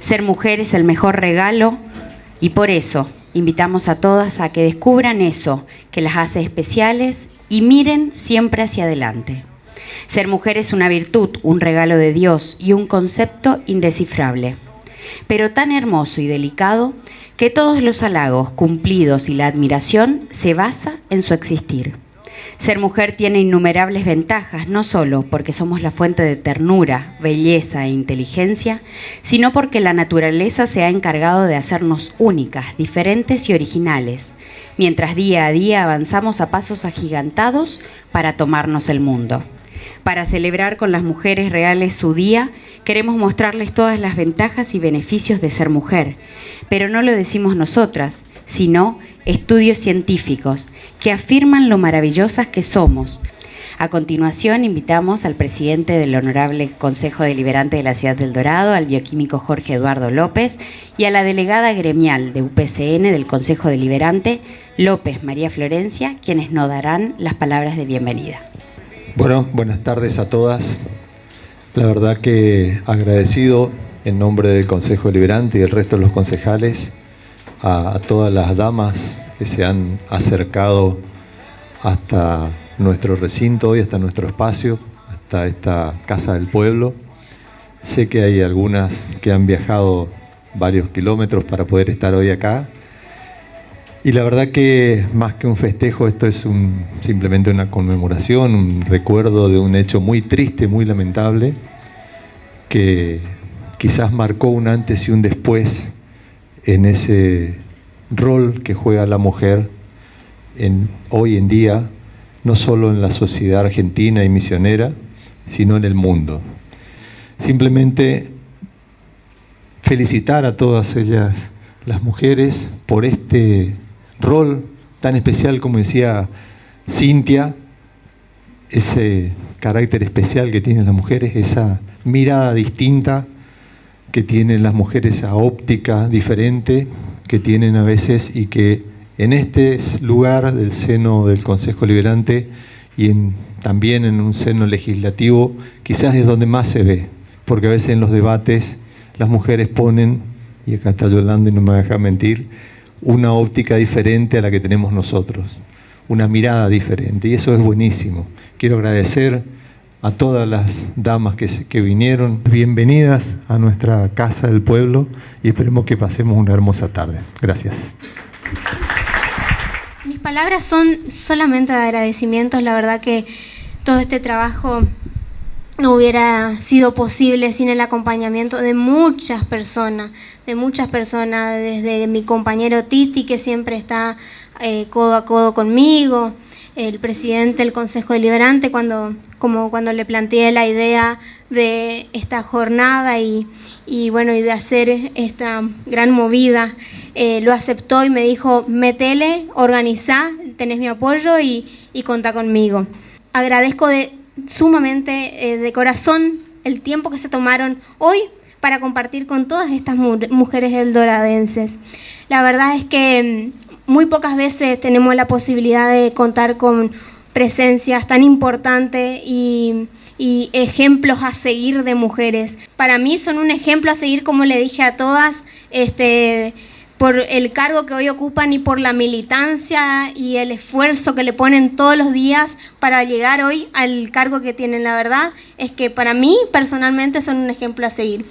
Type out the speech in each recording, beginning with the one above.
Ser mujer es el mejor regalo y por eso invitamos a todas a que descubran eso que las hace especiales y miren siempre hacia adelante. Ser mujer es una virtud, un regalo de Dios y un concepto indescifrable, pero tan hermoso y delicado que todos los halagos cumplidos y la admiración se basa en su existir. Ser mujer tiene innumerables ventajas, no solo porque somos la fuente de ternura, belleza e inteligencia, sino porque la naturaleza se ha encargado de hacernos únicas, diferentes y originales, mientras día a día avanzamos a pasos agigantados para tomarnos el mundo. Para celebrar con las mujeres reales su día, queremos mostrarles todas las ventajas y beneficios de ser mujer, pero no lo decimos nosotras, sino estudios científicos que afirman lo maravillosas que somos. A continuación, invitamos al presidente del Honorable Consejo Deliberante de la Ciudad del Dorado, al bioquímico Jorge Eduardo López, y a la delegada gremial de UPCN del Consejo Deliberante, López María Florencia, quienes nos darán las palabras de bienvenida. Bueno, buenas tardes a todas. La verdad que agradecido en nombre del Consejo Deliberante y del resto de los concejales a todas las damas que se han acercado hasta nuestro recinto hoy, hasta nuestro espacio, hasta esta Casa del Pueblo. Sé que hay algunas que han viajado varios kilómetros para poder estar hoy acá. Y la verdad que más que un festejo, esto es simplemente una conmemoración, un recuerdo de un hecho muy triste, muy lamentable, que quizás marcó un antes y un después en ese rol que juega la mujer hoy en día, no solo en la sociedad argentina y misionera, sino en el mundo. Simplemente felicitar a todas ellas, las mujeres, por este rol tan especial, como decía Cintia, ese carácter especial que tienen las mujeres, esa mirada distinta que tienen las mujeres, esa óptica diferente que tienen a veces, y que en este lugar del seno del Consejo Deliberante y también en un seno legislativo, quizás es donde más se ve, porque a veces en los debates las mujeres ponen, y acá está Yolanda y no me deja mentir, una óptica diferente a la que tenemos nosotros, una mirada diferente, y eso es buenísimo. Quiero agradecer a todas las damas que vinieron. Bienvenidas a nuestra Casa del Pueblo y esperemos que pasemos una hermosa tarde. Gracias. Mis palabras son solamente de agradecimientos. La verdad que todo este trabajo no hubiera sido posible sin el acompañamiento de muchas personas, desde mi compañero Titi, que siempre está codo a codo conmigo, el presidente del Consejo Deliberante, cuando le planteé la idea de esta jornada y de hacer esta gran movida, lo aceptó y me dijo: metele, organizá, tenés mi apoyo y contá conmigo. Agradezco sumamente de corazón el tiempo que se tomaron hoy para compartir con todas estas mujeres eldoradenses. La verdad es que muy pocas veces tenemos la posibilidad de contar con presencias tan importantes y ejemplos a seguir de mujeres. Para mí son un ejemplo a seguir, como le dije a todas, por el cargo que hoy ocupan y por la militancia y el esfuerzo que le ponen todos los días para llegar hoy al cargo que tienen. La verdad es que para mí personalmente son un ejemplo a seguir.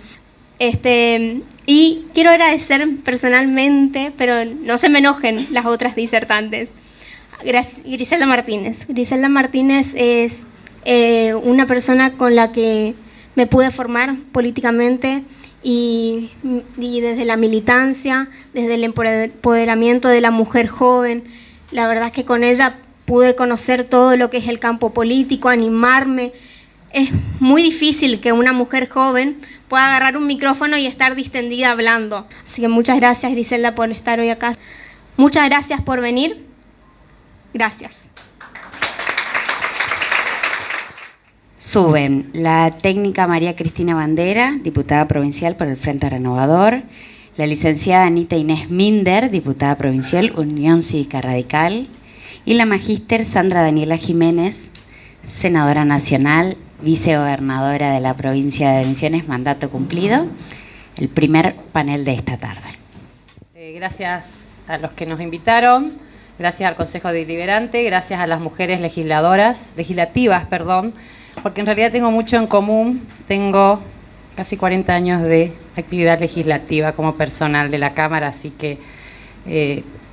Y quiero agradecer personalmente, pero no se me enojen las otras disertantes, Griselda Martínez. Griselda Martínez es una persona con la que me pude formar políticamente y desde la militancia, desde el empoderamiento de la mujer joven. La verdad es que con ella pude conocer todo lo que es el campo político, animarme. Es muy difícil que una mujer joven pueda agarrar un micrófono y estar distendida hablando. Así que muchas gracias, Griselda, por estar hoy acá. Muchas gracias por venir. Gracias. Suben la técnica María Cristina Bandera, diputada provincial por el Frente Renovador, la licenciada Anita Inés Minder, diputada provincial Unión Cívica Radical, y la magíster Sandra Daniela Jiménez, senadora nacional, vicegobernadora de la provincia de Misiones, mandato cumplido. el primer panel de esta tarde. Gracias a los que nos invitaron, gracias al Consejo Deliberante, gracias a las mujeres legislativas, porque en realidad tengo mucho en común. Tengo casi 40 años de actividad legislativa como personal de la Cámara, así que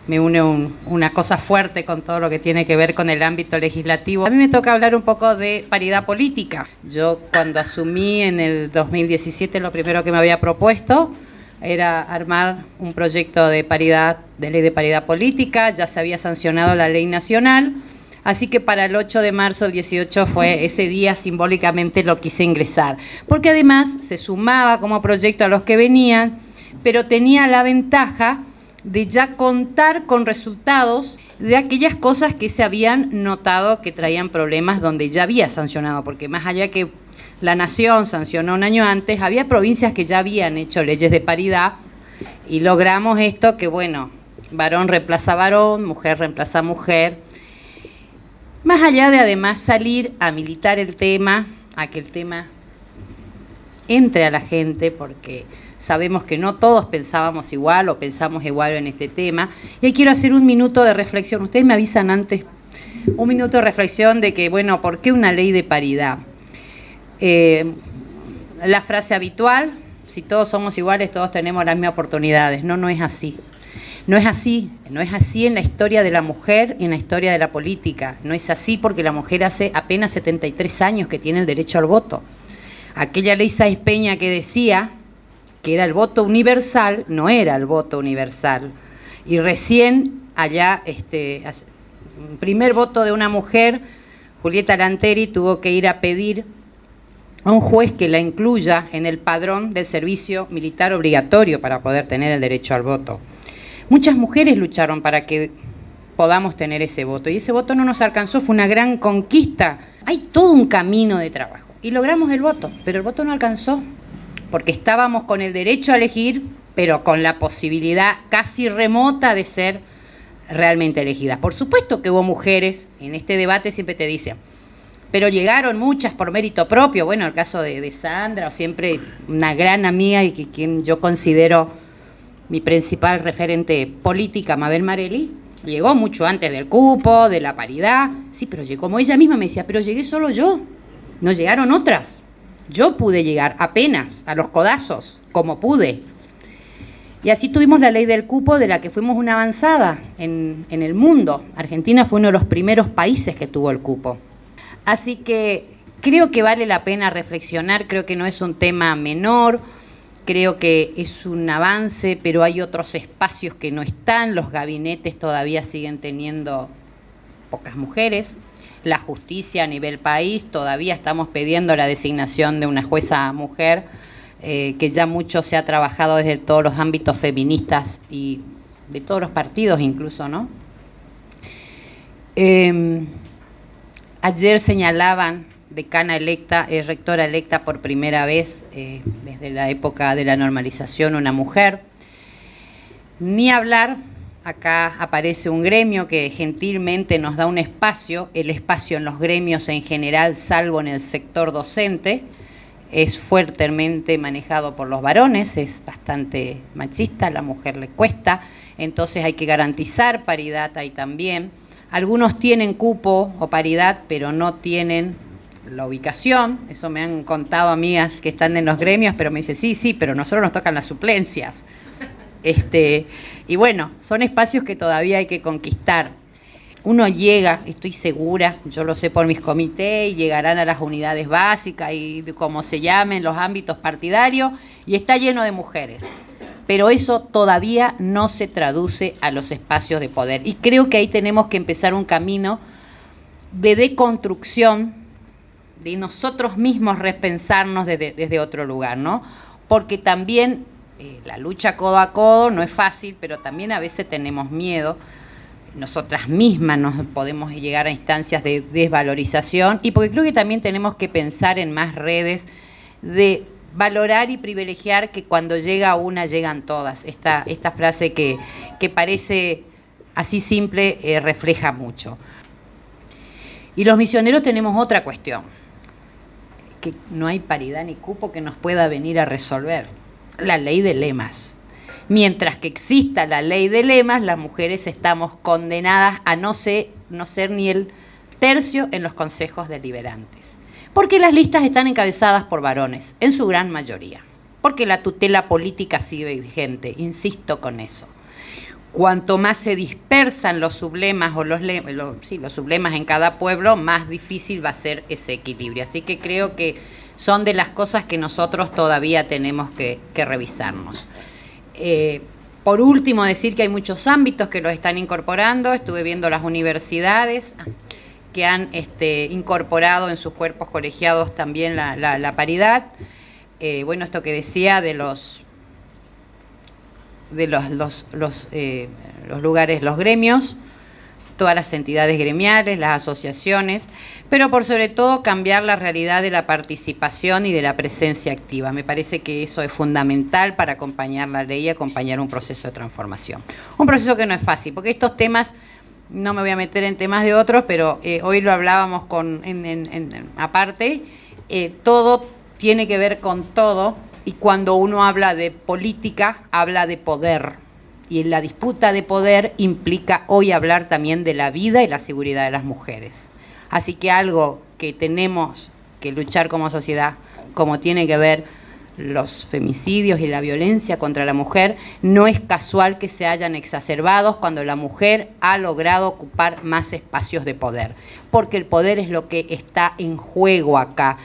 me une una cosa fuerte con todo lo que tiene que ver con el ámbito legislativo. A mí me toca hablar un poco de paridad política. Yo cuando asumí en el 2017 lo primero que me había propuesto era armar un proyecto de paridad, de ley de paridad política. Ya se había sancionado la ley nacional, así que para el 8 de marzo, el 18 fue ese día, simbólicamente lo quise ingresar, porque además se sumaba como proyecto a los que venían, pero tenía la ventaja de ya contar con resultados de aquellas cosas que se habían notado que traían problemas donde ya había sancionado, porque más allá que la Nación sancionó un año antes, había provincias que ya habían hecho leyes de paridad y logramos esto que, bueno, varón reemplaza varón, mujer reemplaza mujer, más allá de además salir a militar el tema, a que el tema entre a la gente, porque sabemos que no todos pensábamos igual o pensamos igual en este tema. Y ahí quiero hacer un minuto de reflexión. Ustedes me avisan antes. Un minuto de reflexión de que, bueno, ¿por qué una ley de paridad? La frase habitual, si todos somos iguales, todos tenemos las mismas oportunidades. No, no es así. No es así. No es así en la historia de la mujer y en la historia de la política. No es así porque la mujer hace apenas 73 años que tiene el derecho al voto. Aquella ley Sáenz Peña que decía que era el voto universal, no era el voto universal. Y recién allá, el primer voto de una mujer, Julieta Lanteri, tuvo que ir a pedir a un juez que la incluya en el padrón del servicio militar obligatorio para poder tener el derecho al voto. Muchas mujeres lucharon para que podamos tener ese voto, y ese voto no nos alcanzó, fue una gran conquista. Hay todo un camino de trabajo, y logramos el voto, pero el voto no alcanzó, porque estábamos con el derecho a elegir, pero con la posibilidad casi remota de ser realmente elegidas. Por supuesto que hubo mujeres, en este debate siempre te dicen, pero llegaron muchas por mérito propio. Bueno, el caso de Sandra, o siempre una gran amiga y quien yo considero mi principal referente política, Mabel Marelli, llegó mucho antes del cupo, de la paridad. Sí, pero llegó, como ella misma me decía, pero llegué solo yo, no llegaron otras. Yo pude llegar apenas, a los codazos, como pude. Y así tuvimos la ley del cupo, de la que fuimos una avanzada en el mundo. Argentina fue uno de los primeros países que tuvo el cupo. Así que creo que vale la pena reflexionar, creo que no es un tema menor, creo que es un avance, pero hay otros espacios que no están. Los gabinetes todavía siguen teniendo pocas mujeres. La justicia a nivel país, todavía estamos pidiendo la designación de una jueza mujer, que ya mucho se ha trabajado desde todos los ámbitos feministas y de todos los partidos incluso, ¿no? Ayer señalaban decana electa, rectora electa por primera vez desde la época de la normalización, una mujer. Ni hablar. Acá aparece un gremio que gentilmente nos da un espacio, el espacio en los gremios en general, salvo en el sector docente, es fuertemente manejado por los varones, es bastante machista, a la mujer le cuesta, entonces hay que garantizar paridad ahí también. Algunos tienen cupo o paridad, pero no tienen la ubicación, eso me han contado amigas que están en los gremios, pero me dicen, sí, pero a nosotros nos tocan las suplencias. Y bueno, son espacios que todavía hay que conquistar. Uno llega, estoy segura, yo lo sé por mis comités, y llegarán a las unidades básicas y como se llamen los ámbitos partidarios, y está lleno de mujeres. Pero eso todavía no se traduce a los espacios de poder. Y creo que ahí tenemos que empezar un camino de deconstrucción, de nosotros mismos repensarnos desde otro lugar, ¿no? Porque también la lucha codo a codo no es fácil, pero también a veces tenemos miedo. Nosotras mismas nos podemos llegar a instancias de desvalorización, y porque creo que también tenemos que pensar en más redes de valorar y privilegiar que cuando llega una, llegan todas. Esta frase que parece así simple refleja mucho. Y los misioneros tenemos otra cuestión, que no hay paridad ni cupo que nos pueda venir a resolver. la ley de lemas. Mientras que exista la ley de lemas, las mujeres estamos condenadas a no ser ni el tercio en los consejos deliberantes. Porque las listas están encabezadas por varones, en su gran mayoría. Porque la tutela política sigue vigente, insisto con eso. Cuanto más se dispersan los sublemas o los sublemas en cada pueblo, más difícil va a ser ese equilibrio. Así que creo que son de las cosas que nosotros todavía tenemos que revisarnos. Por último, decir que hay muchos ámbitos que los están incorporando. Estuve viendo las universidades que han incorporado en sus cuerpos colegiados también la paridad. Bueno, esto que decía de los lugares, los gremios, todas las entidades gremiales, las asociaciones, pero por sobre todo cambiar la realidad de la participación y de la presencia activa. Me parece que eso es fundamental para acompañar la ley y acompañar un proceso de transformación. Un proceso que no es fácil, porque estos temas, no me voy a meter en temas de otros, pero hoy lo hablábamos aparte, todo tiene que ver con todo, y cuando uno habla de política, habla de poder. Y en la disputa de poder implica hoy hablar también de la vida y la seguridad de las mujeres. Así que algo que tenemos que luchar como sociedad, como tiene que ver los femicidios y la violencia contra la mujer, no es casual que se hayan exacerbado cuando la mujer ha logrado ocupar más espacios de poder. Porque el poder es lo que está en juego acá.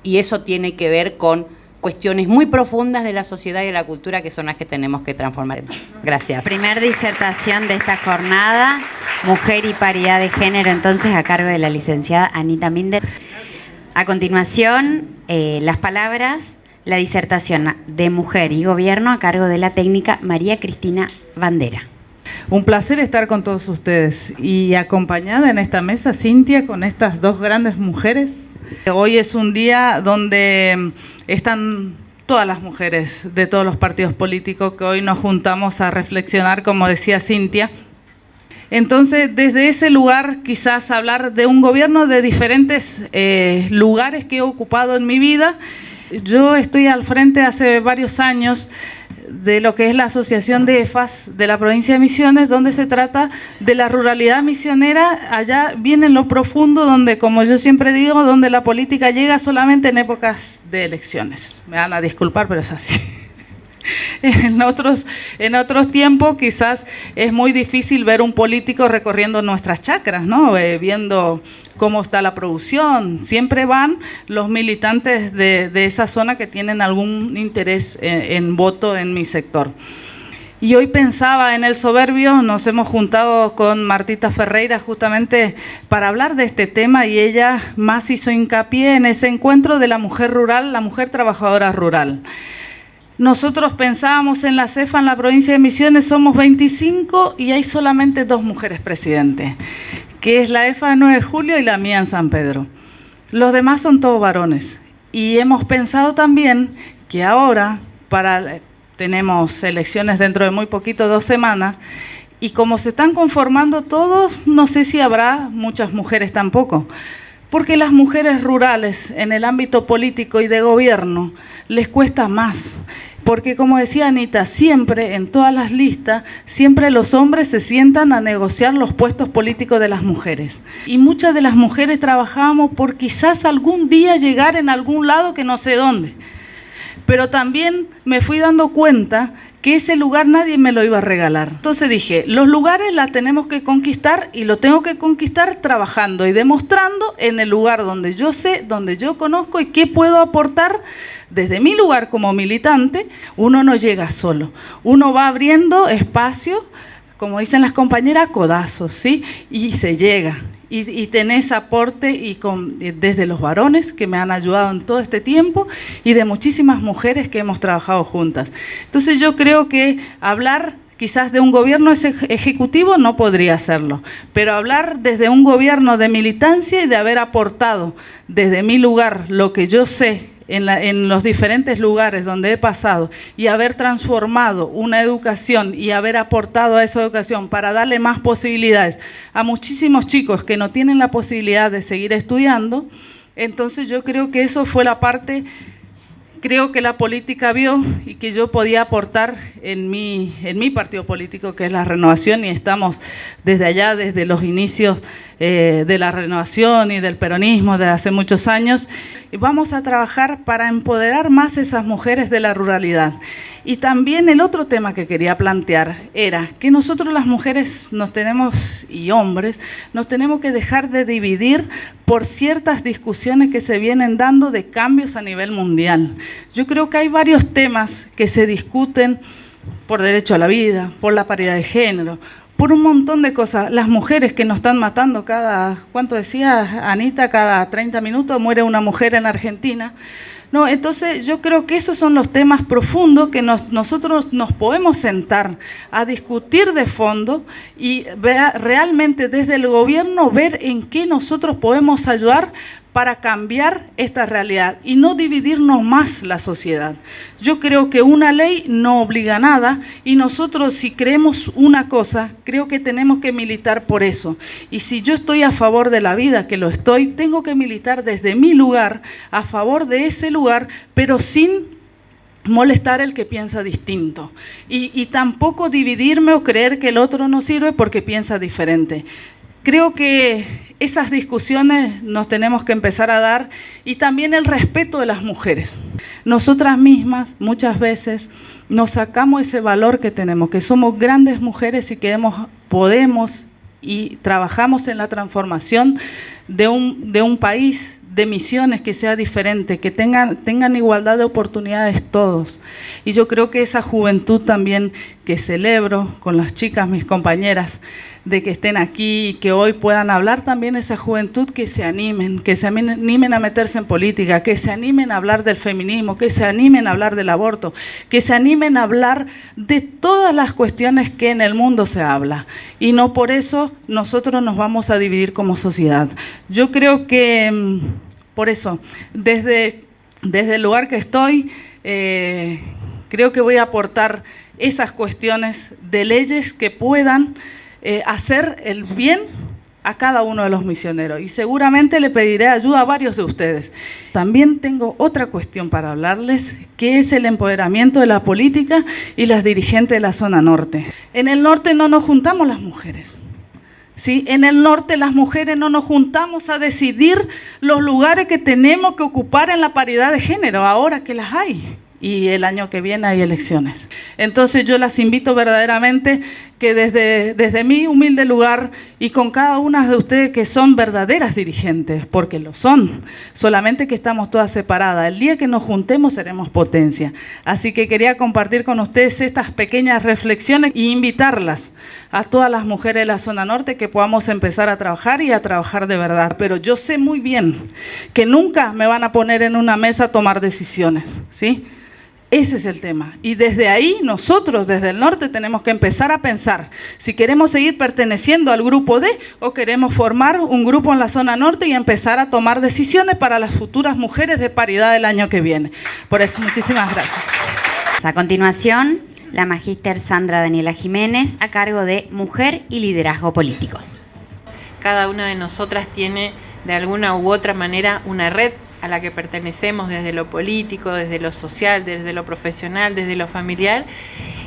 Y eso tiene que ver con cuestiones muy profundas de la sociedad y de la cultura que son las que tenemos que transformar. Gracias. Primer disertación de esta jornada, Mujer y Paridad de Género, entonces a cargo de la licenciada Anita Minder. A continuación, las palabras, la disertación de Mujer y Gobierno a cargo de la técnica María Cristina Bandera. Un placer estar con todos ustedes y acompañada en esta mesa, Cintia, con estas dos grandes mujeres. Hoy es un día donde están todas las mujeres de todos los partidos políticos que hoy nos juntamos a reflexionar, como decía Cintia. Entonces, desde ese lugar, quizás hablar de un gobierno de diferentes lugares que he ocupado en mi vida. Yo estoy al frente hace varios años de lo que es la Asociación de EFAS de la provincia de Misiones, donde se trata de la ruralidad misionera, allá bien en lo profundo, donde, como yo siempre digo, donde la política llega solamente en épocas de elecciones. Me van a disculpar, pero es así. En otros tiempos quizás es muy difícil ver un político recorriendo nuestras chacras, ¿no? Viendo cómo está la producción. Siempre van los militantes de esa zona que tienen algún interés en voto en mi sector. Y hoy pensaba en el Soberbio, nos hemos juntado con Martita Ferreira justamente para hablar de este tema, y ella más hizo hincapié en ese encuentro de la mujer rural, la mujer trabajadora rural. Nosotros pensábamos en la CEFA, en la provincia de Misiones, somos 25 y hay solamente 2 mujeres presidentes, que es la EFA de 9 de julio y la mía en San Pedro. Los demás son todos varones. Y hemos pensado también que ahora, tenemos elecciones dentro de muy poquito, 2 semanas, y como se están conformando todos, no sé si habrá muchas mujeres tampoco. Porque las mujeres rurales en el ámbito político y de gobierno les cuesta más. Porque, como decía Anita, siempre en todas las listas, siempre los hombres se sientan a negociar los puestos políticos de las mujeres. Y muchas de las mujeres trabajábamos por quizás algún día llegar en algún lado que no sé dónde. Pero también me fui dando cuenta que ese lugar nadie me lo iba a regalar. Entonces dije, los lugares la tenemos que conquistar, y lo tengo que conquistar trabajando y demostrando en el lugar donde yo sé, donde yo conozco y qué puedo aportar. Desde mi lugar como militante, uno no llega solo. Uno va abriendo espacio, como dicen las compañeras, codazos, ¿sí? Y se llega. Y tenés aporte desde los varones que me han ayudado en todo este tiempo, y de muchísimas mujeres que hemos trabajado juntas. Entonces yo creo que hablar quizás de un gobierno ejecutivo no podría hacerlo, pero hablar desde un gobierno de militancia y de haber aportado desde mi lugar lo que yo sé en los diferentes lugares donde he pasado, y haber transformado una educación y haber aportado a esa educación para darle más posibilidades a muchísimos chicos que no tienen la posibilidad de seguir estudiando. Entonces yo creo que eso fue la parte creo que la política vio y que yo podía aportar en mi partido político, que es la Renovación, y estamos desde allá, desde los inicios de la Renovación y del peronismo de hace muchos años, y vamos a trabajar para empoderar más a esas mujeres de la ruralidad. Y también el otro tema que quería plantear era que nosotros las mujeres y hombres nos tenemos que dejar de dividir por ciertas discusiones que se vienen dando de cambios a nivel mundial. Yo creo que hay varios temas que se discuten por derecho a la vida, por la paridad de género, por un montón de cosas. Las mujeres que nos están matando ¿cuánto decía Anita? Cada 30 minutos muere una mujer en Argentina. No, entonces yo creo que esos son los temas profundos que nosotros nos podemos sentar a discutir de fondo y realmente desde el gobierno ver en qué nosotros podemos ayudar para cambiar esta realidad y no dividirnos más la sociedad. Yo creo que una ley no obliga a nada y nosotros, si creemos una cosa, creo que tenemos que militar por eso. Y si yo estoy a favor de la vida, que lo estoy, tengo que militar desde mi lugar, a favor de ese lugar, pero sin molestar al que piensa distinto. Y tampoco dividirme o creer que el otro no sirve porque piensa diferente. Creo que esas discusiones nos tenemos que empezar a dar, y también el respeto de las mujeres. Nosotras mismas muchas veces nos sacamos ese valor que tenemos, que somos grandes mujeres y que podemos y trabajamos en la transformación de un país, de Misiones que sea diferente, que tengan igualdad de oportunidades todos. Y yo creo que esa juventud también que celebro con las chicas, mis compañeras, de que estén aquí y que hoy puedan hablar también esa juventud, que se animen a meterse en política, que se animen a hablar del feminismo, que se animen a hablar del aborto, que se animen a hablar de todas las cuestiones que en el mundo se habla. Y no por eso nosotros nos vamos a dividir como sociedad. Yo creo que por eso, desde el lugar que estoy, creo que voy a aportar esas cuestiones de leyes que puedan hacer el bien a cada uno de los misioneros, y seguramente le pediré ayuda a varios de ustedes. También tengo otra cuestión para hablarles, que es el empoderamiento de la política y las dirigentes de la zona norte. En el norte no nos juntamos las mujeres, ¿sí? En el norte las mujeres no nos juntamos a decidir los lugares que tenemos que ocupar en la paridad de género, ahora que las hay. Y el año que viene hay elecciones. Entonces yo las invito verdaderamente que desde mi humilde lugar y con cada una de ustedes que son verdaderas dirigentes, porque lo son, solamente que estamos todas separadas. El día que nos juntemos seremos potencia. Así que quería compartir con ustedes estas pequeñas reflexiones y invitarlas a todas las mujeres de la zona norte que podamos empezar a trabajar y a trabajar de verdad. Pero yo sé muy bien que nunca me van a poner en una mesa a tomar decisiones, ¿sí? Ese es el tema. Y desde ahí, nosotros, desde el norte, tenemos que empezar a pensar si queremos seguir perteneciendo al grupo D o queremos formar un grupo en la zona norte y empezar a tomar decisiones para las futuras mujeres de paridad del año que viene. Por eso, muchísimas gracias. A continuación, la magíster Sandra Daniela Jiménez, a cargo de Mujer y Liderazgo Político. Cada una de nosotras tiene, de alguna u otra manera, una red a la que pertenecemos desde lo político, desde lo social, desde lo profesional, desde lo familiar,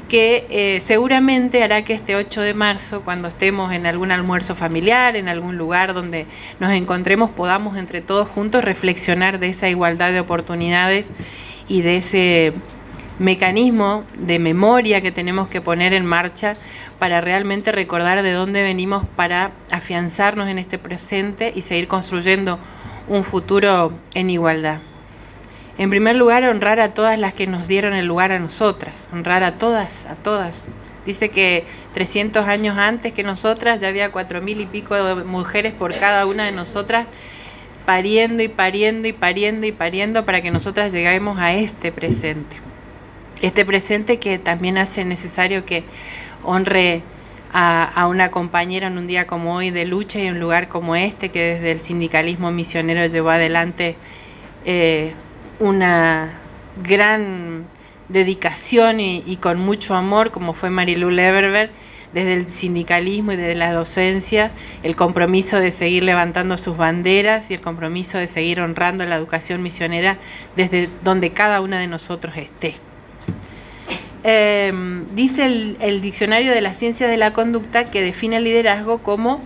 que seguramente hará que este 8 de marzo, cuando estemos en algún almuerzo familiar, en algún lugar donde nos encontremos, podamos entre todos juntos reflexionar de esa igualdad de oportunidades y de ese mecanismo de memoria que tenemos que poner en marcha para realmente recordar de dónde venimos, para afianzarnos en este presente y seguir construyendo un futuro en igualdad. En primer lugar, honrar a todas las que nos dieron el lugar a nosotras, honrar a todas, a todas. Dice que 300 años antes que nosotras ya había 4.000 y pico de mujeres por cada una de nosotras, pariendo y pariendo y pariendo y pariendo para que nosotras lleguemos a este presente. Este presente que también hace necesario que honre a una compañera en un día como hoy de lucha y un lugar como este, que desde el sindicalismo misionero llevó adelante una gran dedicación y con mucho amor, como fue Marilu Leverberg, desde el sindicalismo y desde la docencia, el compromiso de seguir levantando sus banderas y el compromiso de seguir honrando la educación misionera desde donde cada una de nosotros esté. Dice el Diccionario de la Ciencia de la Conducta que define el liderazgo como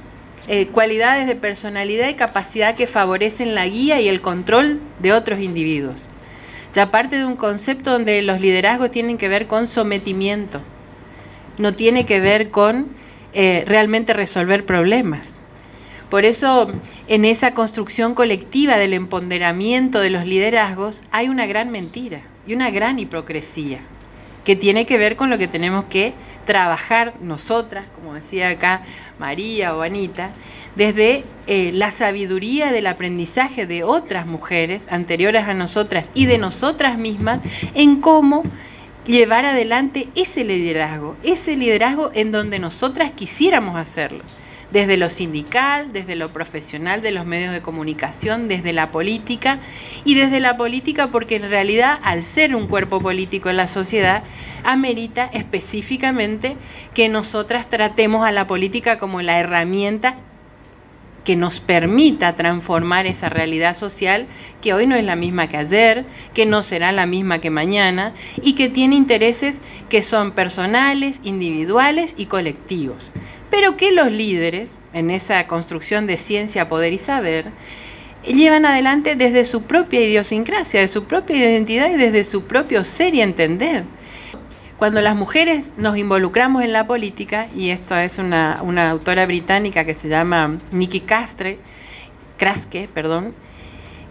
cualidades de personalidad y capacidad que favorecen la guía y el control de otros individuos. Ya parte de un concepto donde los liderazgos tienen que ver con sometimiento, no tiene que ver con realmente resolver problemas. Por eso, en esa construcción colectiva del empoderamiento de los liderazgos, hay una gran mentira y una gran hipocresía, que tiene que ver con lo que tenemos que trabajar nosotras, como decía acá María o Anita, desde la sabiduría del aprendizaje de otras mujeres anteriores a nosotras y de nosotras mismas, en cómo llevar adelante ese liderazgo en donde nosotras quisiéramos hacerlo, desde lo sindical, desde lo profesional de los medios de comunicación, desde la política, y desde la política porque en realidad, al ser un cuerpo político en la sociedad, amerita específicamente que nosotras tratemos a la política como la herramienta que nos permita transformar esa realidad social que hoy no es la misma que ayer, que no será la misma que mañana y que tiene intereses que son personales, individuales y colectivos. Pero que los líderes, en esa construcción de ciencia, poder y saber, llevan adelante desde su propia idiosincrasia, de su propia identidad y desde su propio ser y entender. Cuando las mujeres nos involucramos en la política, y esto es una autora británica que se llama Nikki Kraske,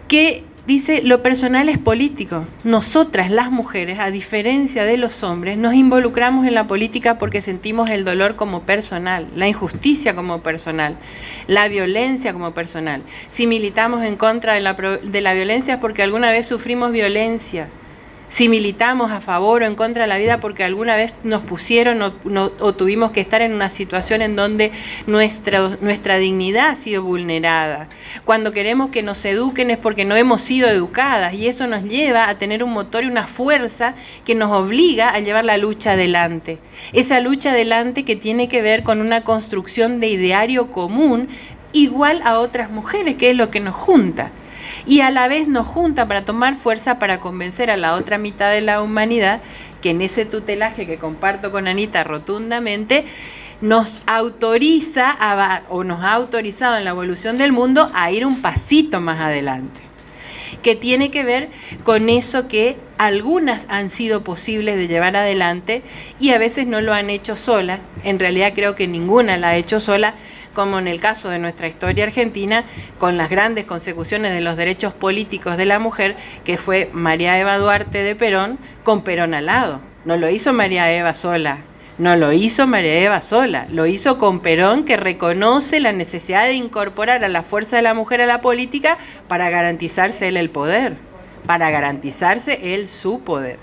que dice, lo personal es político. Nosotras, las mujeres, a diferencia de los hombres, nos involucramos en la política porque sentimos el dolor como personal, la injusticia como personal, la violencia como personal. Si militamos en contra de la violencia es porque alguna vez sufrimos violencia. Si militamos a favor o en contra de la vida porque alguna vez nos pusieron o tuvimos que estar en una situación en donde nuestra dignidad ha sido vulnerada. Cuando queremos que nos eduquen es porque no hemos sido educadas y eso nos lleva a tener un motor y una fuerza que nos obliga a llevar la lucha adelante. Esa lucha adelante que tiene que ver con una construcción de ideario común igual a otras mujeres, que es lo que nos junta. Y a la vez nos junta para tomar fuerza para convencer a la otra mitad de la humanidad que en ese tutelaje que comparto con Anita rotundamente nos autoriza o nos ha autorizado en la evolución del mundo a ir un pasito más adelante, que tiene que ver con eso que algunas han sido posibles de llevar adelante y a veces no lo han hecho solas. En realidad creo que ninguna la ha hecho sola, como en el caso de nuestra historia argentina, con las grandes consecuciones de los derechos políticos de la mujer, que fue María Eva Duarte de Perón, con Perón al lado. No lo hizo María Eva sola, lo hizo con Perón, que reconoce la necesidad de incorporar a la fuerza de la mujer a la política para garantizarse él el poder, para garantizarse él su poder.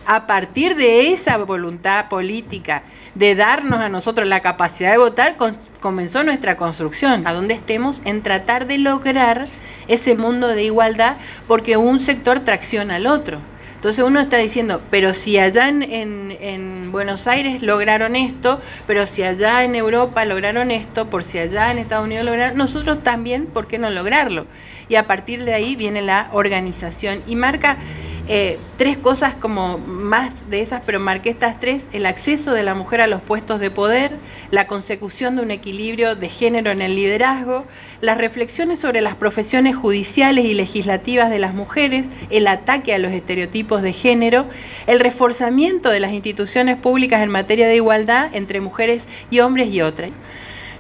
A partir de esa voluntad política de darnos a nosotros la capacidad de votar, comenzó nuestra construcción, a donde estemos, en tratar de lograr ese mundo de igualdad, porque un sector tracciona al otro. Entonces uno está diciendo, pero si allá en Buenos Aires lograron esto, pero si allá en Europa lograron esto, por si allá en Estados Unidos lograron, nosotros también, ¿por qué no lograrlo? Y a partir de ahí viene la organización y marca tres cosas como más de esas, pero marqué estas tres: el acceso de la mujer a los puestos de poder, la consecución de un equilibrio de género en el liderazgo, las reflexiones sobre las profesiones judiciales y legislativas de las mujeres, el ataque a los estereotipos de género, el reforzamiento de las instituciones públicas en materia de igualdad entre mujeres y hombres y otras.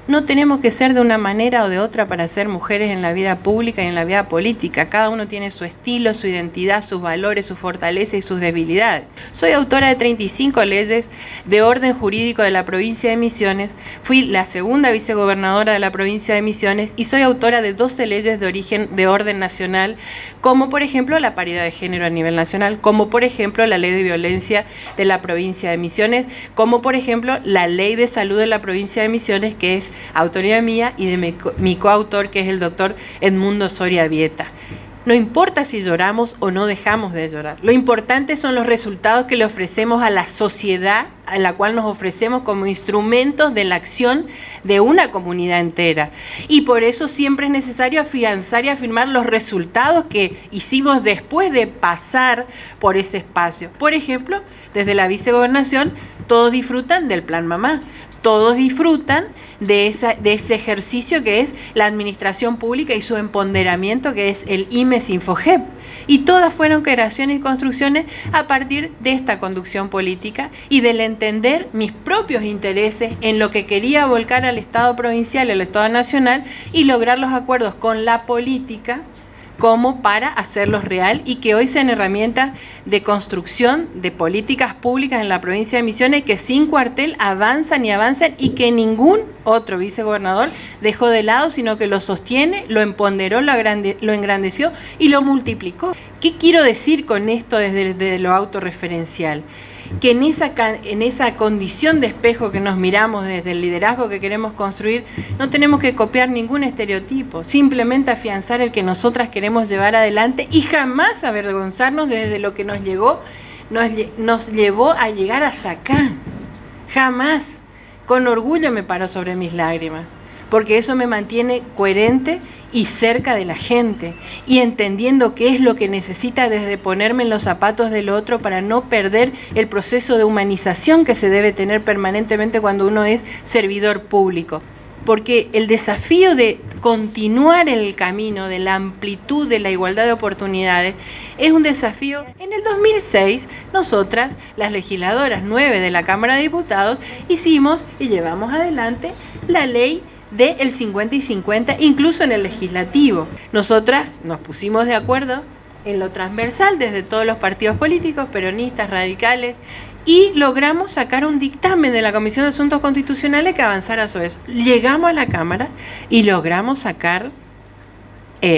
No tenemos que ser de una manera o de otra para ser mujeres en la vida pública y en la vida política. Cada uno tiene su estilo, su identidad, sus valores, sus fortalezas y sus debilidades. Soy autora de 35 leyes de orden jurídico de la provincia de Misiones. Fui la segunda vicegobernadora de la provincia de Misiones y soy autora de 12 leyes de orden nacional, como por ejemplo la paridad de género a nivel nacional, como por ejemplo la ley de violencia de la provincia de Misiones, como por ejemplo la ley de salud de la provincia de Misiones, que es autoría mía y de mi coautor, que es el doctor Edmundo Soria Vieta. No importa si lloramos o no dejamos de llorar. Lo importante son los resultados que le ofrecemos a la sociedad, a la cual nos ofrecemos como instrumentos de la acción de una comunidad entera. Y por eso siempre es necesario afianzar y afirmar los resultados que hicimos después de pasar por ese espacio. Por ejemplo, desde la vicegobernación, todos disfrutan del Plan Mamá. Todos disfrutan de ese ejercicio que es la administración pública y su empoderamiento, que es el IMES-Infogep. Y todas fueron creaciones y construcciones a partir de esta conducción política y del entender mis propios intereses en lo que quería volcar al Estado provincial, al Estado nacional, y lograr los acuerdos con la política como para hacerlos real y que hoy sean herramientas de construcción de políticas públicas en la provincia de Misiones que sin cuartel avanzan y avanzan y que ningún otro vicegobernador dejó de lado, sino que lo sostiene, lo empoderó, lo engrandeció y lo multiplicó. ¿Qué quiero decir con esto desde lo autorreferencial? Que en esa condición de espejo que nos miramos desde el liderazgo que queremos construir, no tenemos que copiar ningún estereotipo, simplemente afianzar el que nosotras queremos llevar adelante y jamás avergonzarnos desde lo que nos llevó a llegar hasta acá. Jamás. Con orgullo me paro sobre mis lágrimas, porque eso me mantiene coherente y cerca de la gente, y entendiendo qué es lo que necesita desde ponerme en los zapatos del otro para no perder el proceso de humanización que se debe tener permanentemente cuando uno es servidor público. Porque el desafío de continuar en el camino de la amplitud de la igualdad de oportunidades es un desafío. En el 2006, nosotras, las legisladoras 9 de la Cámara de Diputados, hicimos y llevamos adelante la ley del 50 y 50, incluso en el legislativo. Nosotras nos pusimos de acuerdo en lo transversal desde todos los partidos políticos, peronistas, radicales, y logramos sacar un dictamen de la Comisión de Asuntos Constitucionales que avanzara sobre eso. Llegamos a la Cámara y logramos sacar,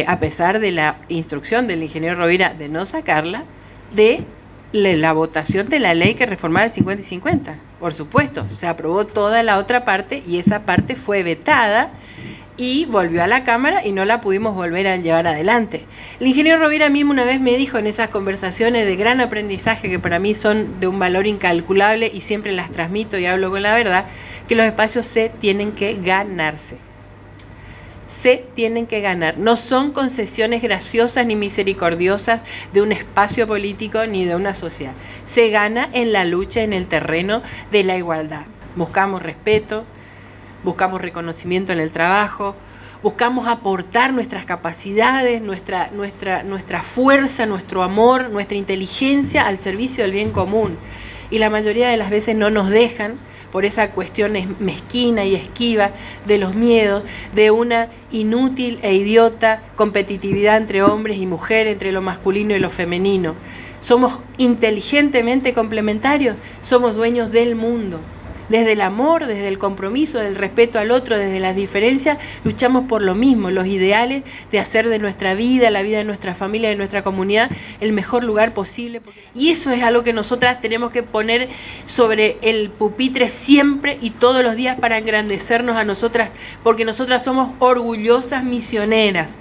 a pesar de la instrucción del ingeniero Rovira de no sacarla, de la votación de la ley que reformaba el 50 y 50. Por supuesto, se aprobó toda la otra parte y esa parte fue vetada y volvió a la Cámara y no la pudimos volver a llevar adelante. El ingeniero Rovira mismo una vez me dijo en esas conversaciones de gran aprendizaje que para mí son de un valor incalculable y siempre las transmito y hablo con la verdad, que los espacios se tienen que ganarse. Se tienen que ganar. No son concesiones graciosas ni misericordiosas de un espacio político ni de una sociedad. Se gana en la lucha, en el terreno de la igualdad. Buscamos respeto, buscamos reconocimiento en el trabajo, buscamos aportar nuestras capacidades, nuestra fuerza, nuestro amor, nuestra inteligencia al servicio del bien común. Y la mayoría de las veces no nos dejan por esa cuestión mezquina y esquiva de los miedos, de una inútil e idiota competitividad entre hombres y mujeres, entre lo masculino y lo femenino. Somos inteligentemente complementarios, somos dueños del mundo. Desde el amor, desde el compromiso, del respeto al otro, desde las diferencias, luchamos por lo mismo, los ideales de hacer de nuestra vida, la vida de nuestra familia, de nuestra comunidad, el mejor lugar posible. Y eso es algo que nosotras tenemos que poner sobre el pupitre siempre y todos los días para engrandecernos a nosotras, porque nosotras somos orgullosas misioneras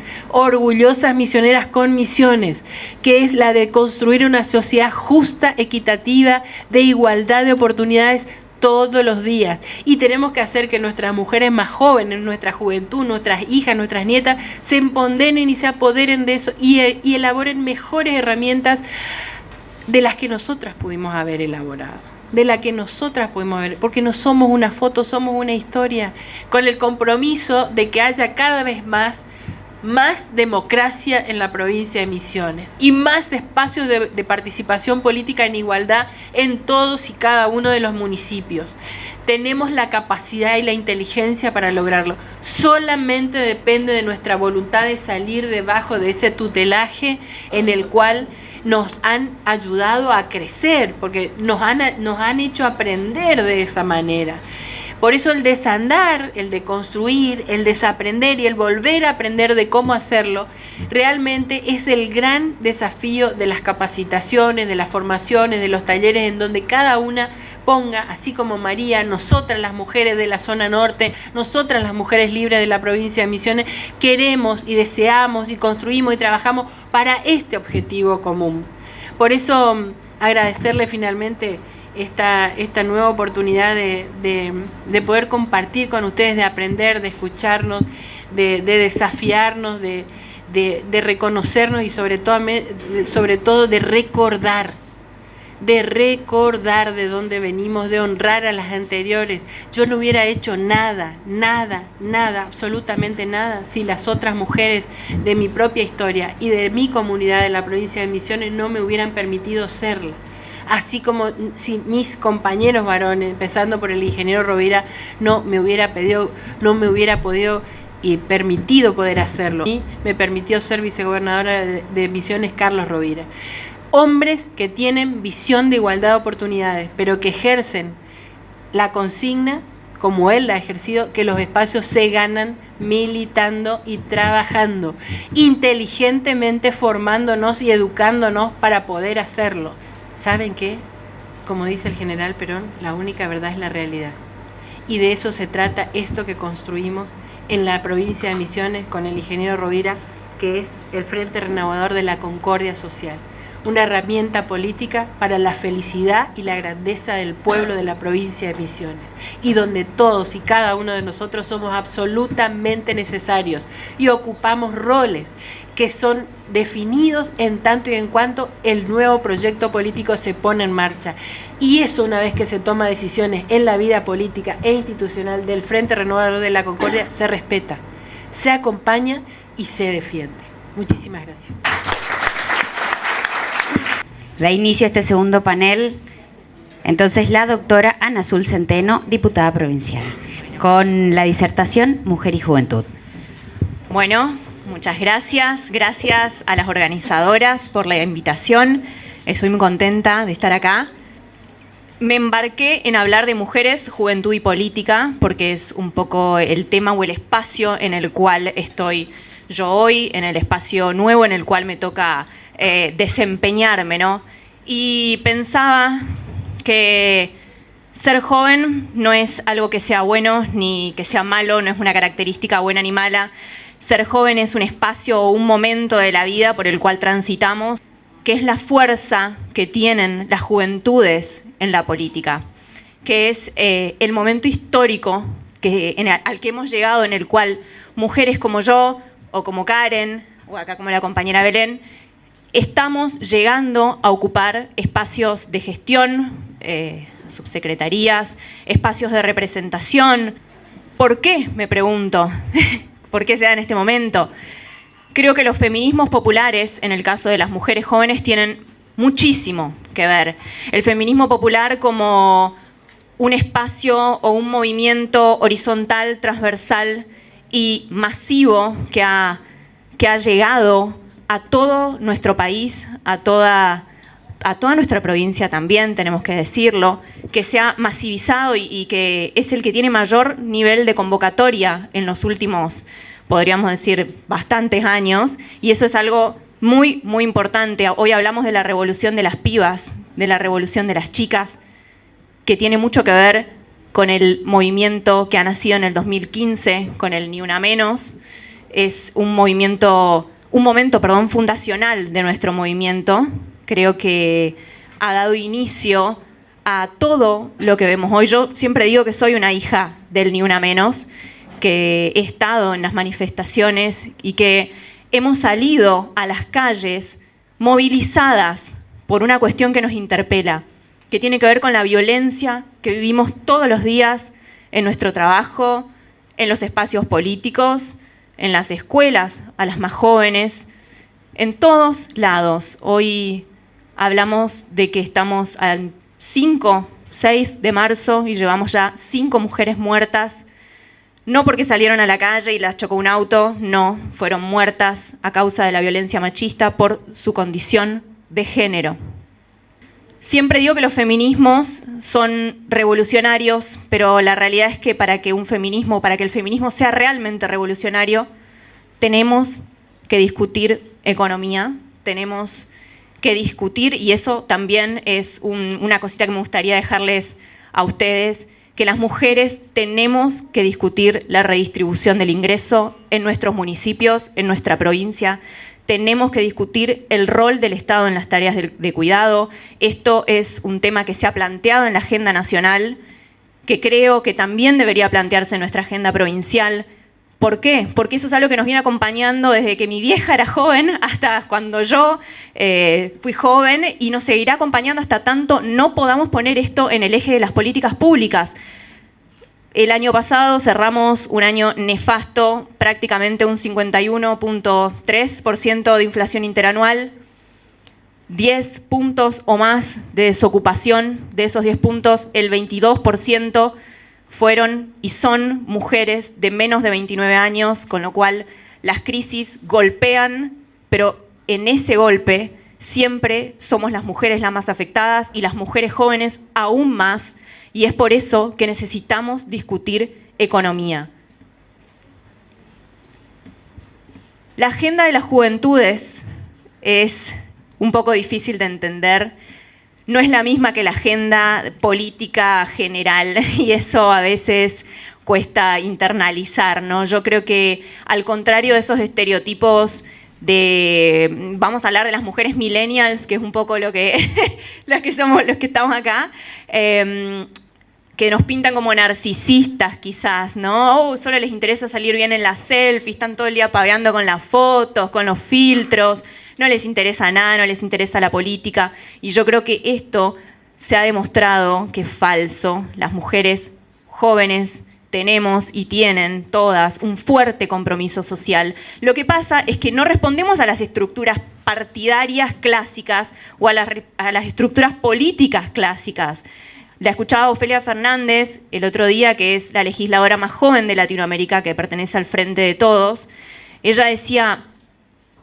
con misiones, que es la de construir una sociedad justa, equitativa, de igualdad de oportunidades todos los días, y tenemos que hacer que nuestras mujeres más jóvenes, nuestra juventud, nuestras hijas, nuestras nietas se empoderen y se apoderen de eso y elaboren mejores herramientas de las que nosotras pudimos haber elaborado, porque no somos una foto, somos una historia, con el compromiso de que haya cada vez más democracia en la provincia de Misiones y más espacios de participación política en igualdad en todos y cada uno de los municipios. Tenemos la capacidad y la inteligencia para lograrlo. Solamente depende de nuestra voluntad de salir debajo de ese tutelaje en el cual nos han ayudado a crecer, porque nos han hecho aprender de esa manera. Por eso el desandar, el de construir, el desaprender y el volver a aprender de cómo hacerlo, realmente es el gran desafío de las capacitaciones, de las formaciones, de los talleres, en donde cada una ponga, así como María, nosotras las mujeres de la zona norte, nosotras las mujeres libres de la provincia de Misiones, queremos y deseamos y construimos y trabajamos para este objetivo común. Por eso agradecerle finalmente esta nueva oportunidad de poder compartir con ustedes, de aprender, de escucharnos, de desafiarnos, de reconocernos y sobre todo de recordar de dónde venimos, de honrar a las anteriores. Yo no hubiera hecho nada, absolutamente nada, si las otras mujeres de mi propia historia y de mi comunidad de la provincia de Misiones no me hubieran permitido serla. Así como si mis compañeros varones, empezando por el ingeniero Rovira, no me hubiera podido y permitido poder hacerlo. Y me permitió ser vicegobernadora de Misiones Carlos Rovira. Hombres que tienen visión de igualdad de oportunidades, pero que ejercen la consigna, como él la ha ejercido, que los espacios se ganan militando y trabajando, inteligentemente formándonos y educándonos para poder hacerlo. ¿Saben qué? Como dice el general Perón, la única verdad es la realidad. Y de eso se trata esto que construimos en la provincia de Misiones con el ingeniero Rovira, que es el Frente Renovador de la Concordia Social. Una herramienta política para la felicidad y la grandeza del pueblo de la provincia de Misiones, y donde todos y cada uno de nosotros somos absolutamente necesarios y ocupamos roles que son definidos en tanto y en cuanto el nuevo proyecto político se pone en marcha. Y eso, una vez que se toma decisiones en la vida política e institucional del Frente Renovador de la Concordia, se respeta, se acompaña y se defiende. Muchísimas gracias. Da inicio a este segundo panel, entonces, la doctora Ana Azul Centeno, diputada provincial, con la disertación Mujer y Juventud. Bueno, muchas gracias. Gracias a las organizadoras por la invitación. Estoy muy contenta de estar acá. Me embarqué en hablar de mujeres, juventud y política, porque es un poco el tema o el espacio en el cual estoy yo hoy, en el espacio nuevo en el cual me toca desempeñarme, ¿no? Y pensaba que ser joven no es algo que sea bueno ni que sea malo, no es una característica buena ni mala. Ser joven es un espacio o un momento de la vida por el cual transitamos, que es la fuerza que tienen las juventudes en la política, que es el momento histórico al que hemos llegado, en el cual mujeres como yo, o como Karen, o acá como la compañera Belén, estamos llegando a ocupar espacios de gestión, subsecretarías, espacios de representación. ¿Por qué? Me pregunto. ¿Por qué se da en este momento? Creo que los feminismos populares, en el caso de las mujeres jóvenes, tienen muchísimo que ver. El feminismo popular como un espacio o un movimiento horizontal, transversal y masivo que ha llegado a todo nuestro país, a toda nuestra provincia también, tenemos que decirlo, que se ha masivizado y que es el que tiene mayor nivel de convocatoria en los últimos, podríamos decir, bastantes años, y eso es algo muy, muy importante. Hoy hablamos de la revolución de las pibas, de la revolución de las chicas, que tiene mucho que ver con el movimiento que ha nacido en el 2015, con el Ni Una Menos. Es un momento fundacional de nuestro movimiento. Creo que ha dado inicio a todo lo que vemos hoy. Yo siempre digo que soy una hija del Ni Una Menos, que he estado en las manifestaciones y que hemos salido a las calles movilizadas por una cuestión que nos interpela, que tiene que ver con la violencia que vivimos todos los días en nuestro trabajo, en los espacios políticos, en las escuelas, a las más jóvenes, en todos lados. Hoy hablamos de que estamos al 6 de marzo y llevamos ya 5 mujeres muertas, no porque salieron a la calle y las chocó un auto, no, fueron muertas a causa de la violencia machista por su condición de género. Siempre digo que los feminismos son revolucionarios, pero la realidad es que para que el feminismo sea realmente revolucionario, tenemos que discutir economía, tenemos que discutir, y eso también es una cosita que me gustaría dejarles a ustedes que las mujeres tenemos que discutir la redistribución del ingreso en nuestros municipios, en nuestra provincia. Tenemos que discutir el rol del Estado en las tareas de cuidado. Esto es un tema que se ha planteado en la agenda nacional, que creo que también debería plantearse en nuestra agenda provincial. ¿Por qué? Porque eso es algo que nos viene acompañando desde que mi vieja era joven hasta cuando yo fui joven, y nos seguirá acompañando hasta tanto no podamos poner esto en el eje de las políticas públicas. El año pasado cerramos un año nefasto, prácticamente un 51.3% de inflación interanual, 10 puntos o más de desocupación. De esos 10 puntos, el 22% fueron y son mujeres de menos de 29 años, con lo cual las crisis golpean, pero en ese golpe siempre somos las mujeres las más afectadas y las mujeres jóvenes aún más, y es por eso que necesitamos discutir economía. La agenda de las juventudes es un poco difícil de entender. No es la misma que la agenda política general, y eso a veces cuesta internalizar, ¿no? Yo creo que, al contrario de esos estereotipos de, vamos a hablar de las mujeres millennials, que es un poco lo que, las que somos los que estamos acá, que nos pintan como narcisistas quizás, ¿no? Solo les interesa salir bien en las selfies, están todo el día paveando con las fotos, con los filtros. No les interesa nada, no les interesa la política, y yo creo que esto se ha demostrado que es falso. Las mujeres jóvenes tenemos y tienen todas un fuerte compromiso social. Lo que pasa es que no respondemos a las estructuras partidarias clásicas o a las estructuras políticas clásicas. La escuchaba Ofelia Fernández el otro día, que es la legisladora más joven de Latinoamérica, que pertenece al Frente de Todos. Ella decía: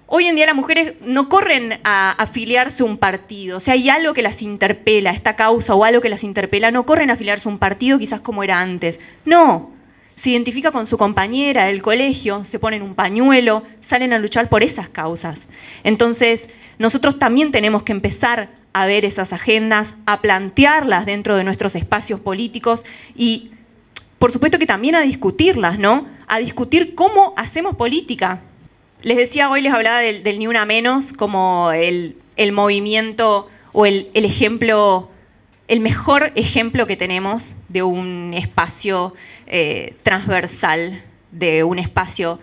hoy en día las mujeres no corren a afiliarse a un partido. O sea, hay algo que las interpela, esta causa o algo que las interpela, no corren a afiliarse a un partido quizás como era antes. No, se identifica con su compañera del colegio, se ponen un pañuelo, salen a luchar por esas causas. Entonces, nosotros también tenemos que empezar a ver esas agendas, a plantearlas dentro de nuestros espacios políticos y, por supuesto, que también a discutirlas, ¿no? A discutir cómo hacemos política. Les decía, hoy les hablaba del Ni Una Menos como el movimiento o el ejemplo, el mejor ejemplo que tenemos de un espacio transversal, de un espacio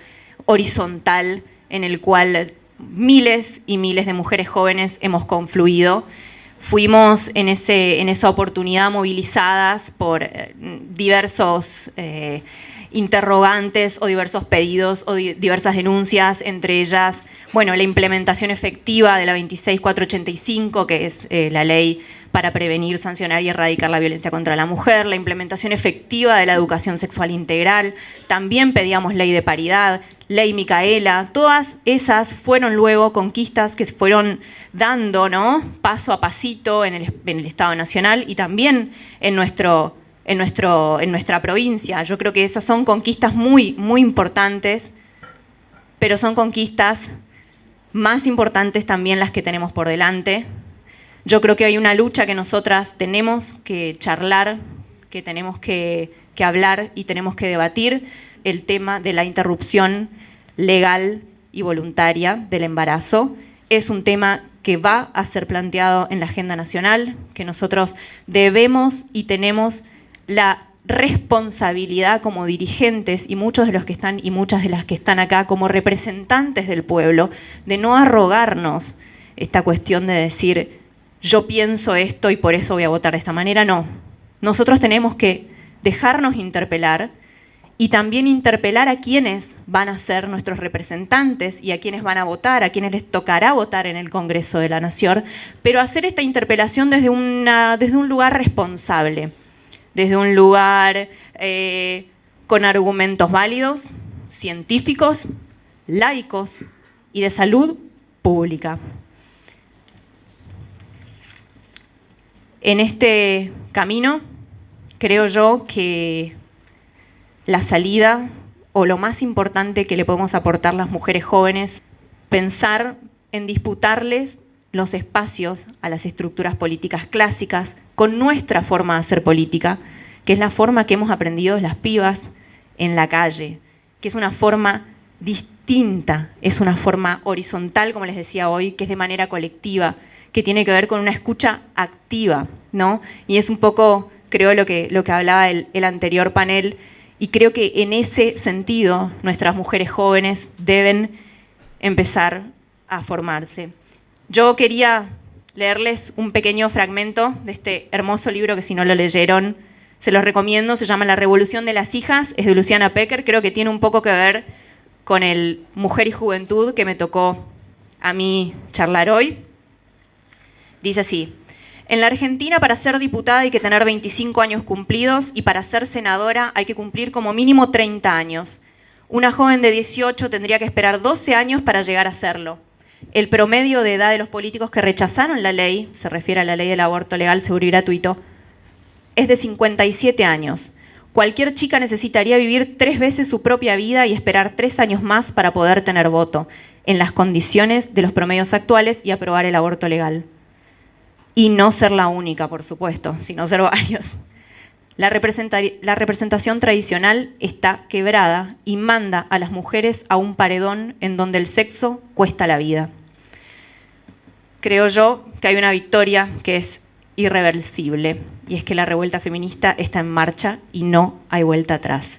horizontal en el cual miles y miles de mujeres jóvenes hemos confluido. Fuimos en esa oportunidad movilizadas por diversos interrogantes o diversos pedidos o diversas denuncias, entre ellas, bueno, la implementación efectiva de la 26485, que es la ley para prevenir, sancionar y erradicar la violencia contra la mujer, la implementación efectiva de la educación sexual integral. También pedíamos ley de paridad, ley Micaela. Todas esas fueron luego conquistas que se fueron dando, ¿no?, paso a pasito en el Estado Nacional y también en nuestra provincia. Yo creo que esas son conquistas muy, muy importantes, pero son conquistas más importantes también las que tenemos por delante. Yo creo que hay una lucha que nosotras tenemos que charlar, que tenemos que hablar y tenemos que debatir, el tema de la interrupción legal y voluntaria del embarazo. Es un tema que va a ser planteado en la agenda nacional, que nosotros debemos y tenemos la responsabilidad como dirigentes, y muchos de los que están y muchas de las que están acá como representantes del pueblo, de no arrogarnos esta cuestión de decir yo pienso esto y por eso voy a votar de esta manera. No, nosotros tenemos que dejarnos interpelar y también interpelar a quienes van a ser nuestros representantes y a quienes van a votar, a quienes les tocará votar en el Congreso de la Nación, pero hacer esta interpelación desde un lugar responsable, desde un lugar con argumentos válidos, científicos, laicos y de salud pública. En este camino, creo yo que la salida o lo más importante que le podemos aportar las mujeres jóvenes, pensar en disputarles los espacios a las estructuras políticas clásicas, con nuestra forma de hacer política, que es la forma que hemos aprendido las pibas en la calle, que es una forma distinta, es una forma horizontal, como les decía hoy, que es de manera colectiva, que tiene que ver con una escucha activa, ¿no? Y es un poco, creo, lo que hablaba el anterior panel, y creo que en ese sentido nuestras mujeres jóvenes deben empezar a formarse. Yo quería leerles un pequeño fragmento de este hermoso libro que si no lo leyeron, se los recomiendo, se llama La Revolución de las Hijas, es de Luciana Pecker, creo que tiene un poco que ver con el Mujer y Juventud que me tocó a mí charlar hoy. Dice así: en la Argentina, para ser diputada hay que tener 25 años cumplidos y para ser senadora hay que cumplir como mínimo 30 años. Una joven de 18 tendría que esperar 12 años para llegar a serlo. El promedio de edad de los políticos que rechazaron la ley, se refiere a la ley del aborto legal, seguro y gratuito, es de 57 años. Cualquier chica necesitaría vivir 3 veces su propia vida y esperar 3 años más para poder tener voto, en las condiciones de los promedios actuales y aprobar el aborto legal. Y no ser la única, por supuesto, sino ser varios. La representación tradicional está quebrada y manda a las mujeres a un paredón en donde el sexo cuesta la vida. Creo yo que hay una victoria que es irreversible, y es que la revuelta feminista está en marcha y no hay vuelta atrás.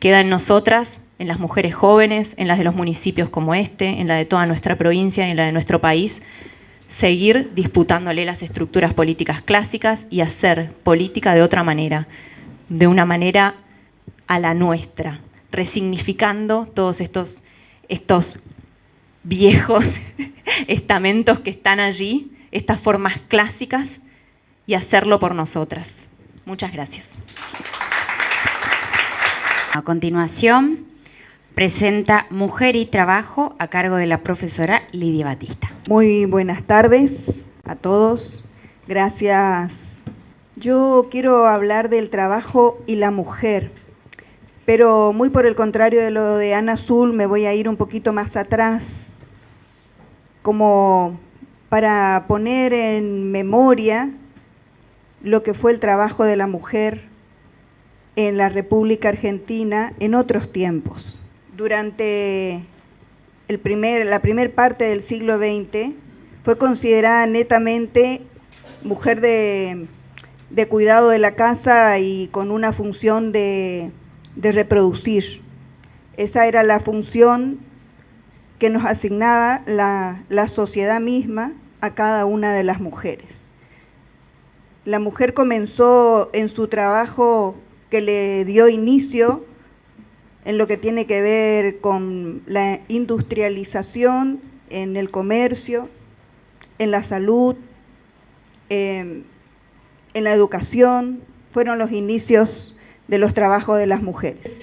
Queda en nosotras, en las mujeres jóvenes, en las de los municipios como este, en la de toda nuestra provincia y en la de nuestro país, seguir disputándole las estructuras políticas clásicas y hacer política de otra manera, de una manera a la nuestra, resignificando todos estos viejos estamentos que están allí, estas formas clásicas, y hacerlo por nosotras. Muchas gracias. A continuación, presenta Mujer y Trabajo a cargo de la profesora Lidia Batista. Muy buenas tardes a todos. Gracias. Yo quiero hablar del trabajo y la mujer, pero muy por el contrario de lo de Ana Azul, me voy a ir un poquito más atrás, como para poner en memoria lo que fue el trabajo de la mujer en la República Argentina en otros tiempos. Durante la primer parte del siglo XX fue considerada netamente mujer de cuidado de la casa y con una función de reproducir. Esa era la función que nos asignaba la sociedad misma a cada una de las mujeres. La mujer comenzó en su trabajo que le dio inicio en lo que tiene que ver con la industrialización, en el comercio, en la salud, en la educación, fueron los inicios de los trabajos de las mujeres.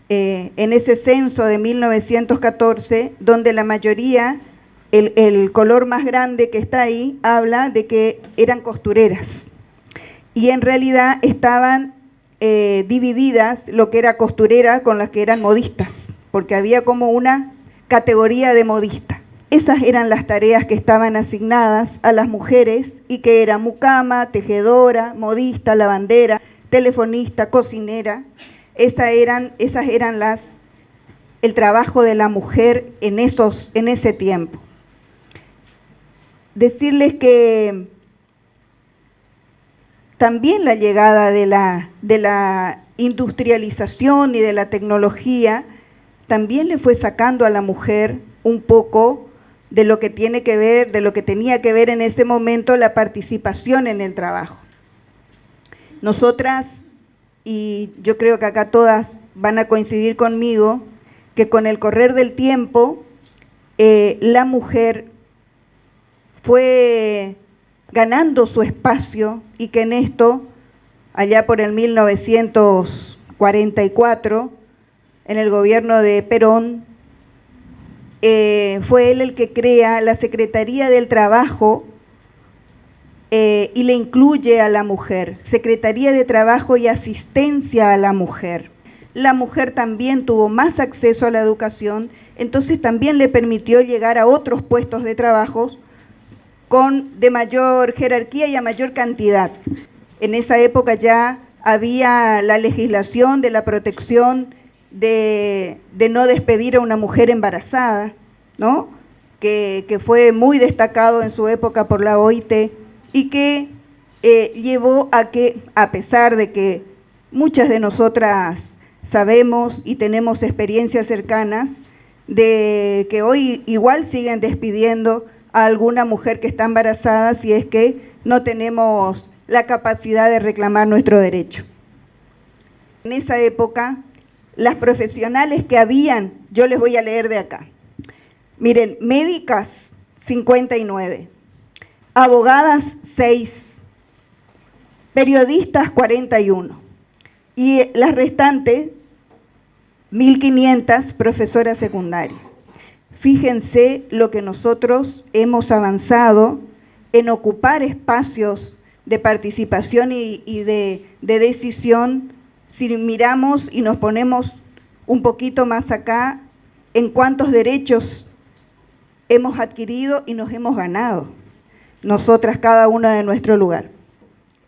En ese censo de 1914, donde la mayoría, el color más grande que está ahí, habla de que eran costureras. Y en realidad estaban divididas lo que era costurera con las que eran modistas, porque había como una categoría de modista. Esas eran las tareas que estaban asignadas a las mujeres y que eran mucama, tejedora, modista, lavandera, telefonista, cocinera. Esas eran el trabajo de la mujer en ese tiempo. Decirles que también la llegada de la industrialización y de la tecnología también le fue sacando a la mujer un poco de lo que tenía que ver en ese momento la participación en el trabajo. Nosotras, y yo creo que acá todas van a coincidir conmigo, que con el correr del tiempo la mujer fue ganando su espacio y que en esto, allá por el 1944, en el gobierno de Perón, fue él el que crea la Secretaría del Trabajo y le incluye a la mujer, Secretaría de Trabajo y Asistencia a la Mujer. La mujer también tuvo más acceso a la educación, entonces también le permitió llegar a otros puestos de trabajo de mayor jerarquía y a mayor cantidad. En esa época ya había la legislación de la protección de no despedir a una mujer embarazada, ¿no? Que fue muy destacado en su época por la OIT y que llevó a que, a pesar de que muchas de nosotras sabemos y tenemos experiencias cercanas, de que hoy igual siguen despidiendo a alguna mujer que está embarazada si es que no tenemos la capacidad de reclamar nuestro derecho. En esa época, las profesionales que habían, yo les voy a leer de acá. Miren, médicas, 59, abogadas, 6, periodistas, 41, y las restantes, 1.500 profesoras secundarias. Fíjense lo que nosotros hemos avanzado en ocupar espacios de participación y de decisión, si miramos y nos ponemos un poquito más acá, en cuántos derechos hemos adquirido y nos hemos ganado, nosotras cada una de nuestro lugar.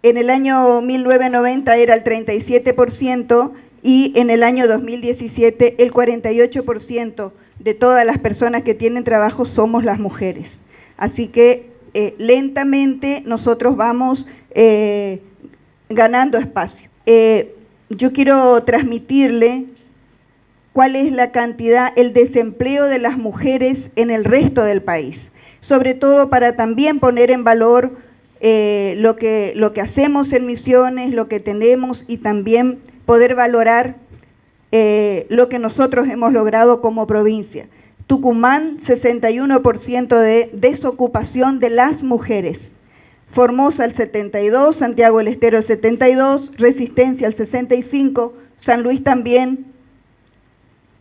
En el año 1990 era el 37% y en el año 2017 el 48% de todas las personas que tienen trabajo somos las mujeres. Así que lentamente nosotros vamos ganando espacio. Yo quiero transmitirle cuál es la cantidad, el desempleo de las mujeres en el resto del país, sobre todo para también poner en valor lo que hacemos en Misiones, lo que tenemos y también poder valorar lo que nosotros hemos logrado como provincia. Tucumán, 61% de desocupación de las mujeres. Formosa el 72%, Santiago del Estero el 72%, Resistencia el 65%, San Luis también,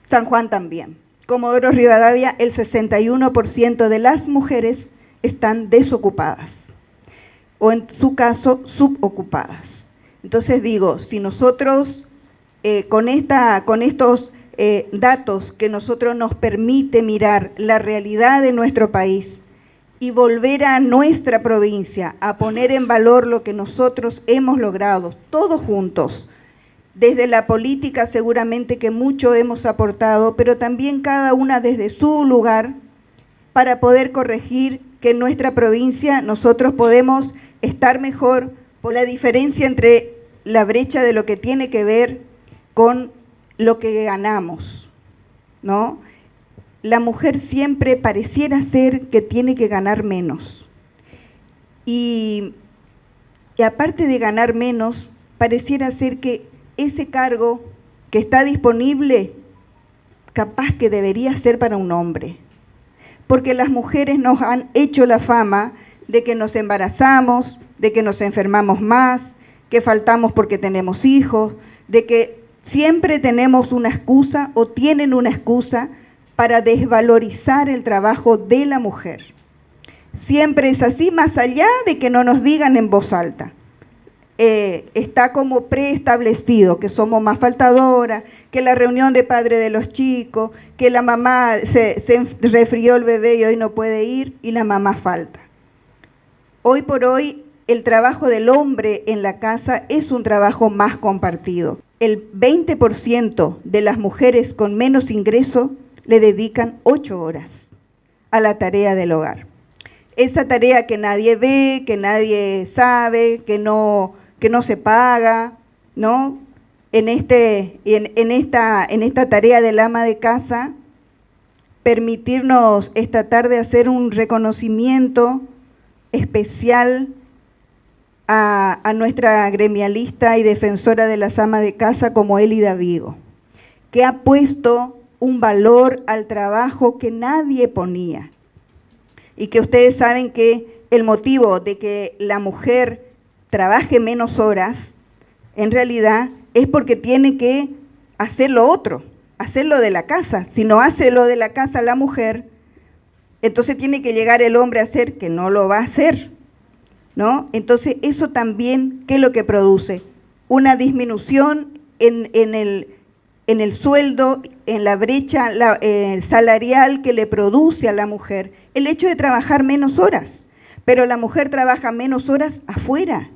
San Juan también. Comodoro Rivadavia, el 61% de las mujeres están desocupadas, o en su caso, subocupadas. Entonces digo, si nosotros con estos datos que nosotros nos permite mirar la realidad de nuestro país y volver a nuestra provincia a poner en valor lo que nosotros hemos logrado, todos juntos, desde la política seguramente que mucho hemos aportado, pero también cada una desde su lugar, para poder corregir que en nuestra provincia nosotros podemos estar mejor por la diferencia entre la brecha de lo que tiene que ver con lo que ganamos, ¿no? La mujer siempre pareciera ser que tiene que ganar menos. Y aparte de ganar menos, pareciera ser que ese cargo que está disponible, capaz que debería ser para un hombre. Porque las mujeres nos han hecho la fama de que nos embarazamos, de que nos enfermamos más, que faltamos porque tenemos hijos, de que siempre tenemos una excusa o tienen una excusa para desvalorizar el trabajo de la mujer. Siempre es así, más allá de que no nos digan en voz alta. Está como preestablecido que somos más faltadoras, que la reunión de padre de los chicos, que la mamá se resfrió el bebé y hoy no puede ir y la mamá falta. Hoy por hoy el trabajo del hombre en la casa es un trabajo más compartido. El 20% de las mujeres con menos ingreso le dedican 8 horas a la tarea del hogar. Esa tarea que nadie ve, que nadie sabe, que no se paga, ¿no? En esta tarea del ama de casa, permitirnos esta tarde hacer un reconocimiento especial a nuestra gremialista y defensora de las amas de casa como Elida Vigo, que ha puesto un valor al trabajo que nadie ponía. Y que ustedes saben que el motivo de que la mujer trabaje menos horas, en realidad es porque tiene que hacer lo otro, hacer lo de la casa. Si no hace lo de la casa la mujer, entonces tiene que llegar el hombre a hacer, que no lo va a hacer, ¿no? Entonces eso también, ¿qué es lo que produce? Una disminución en el sueldo, en la brecha salarial que le produce a la mujer el hecho de trabajar menos horas. Pero la mujer trabaja menos horas afuera,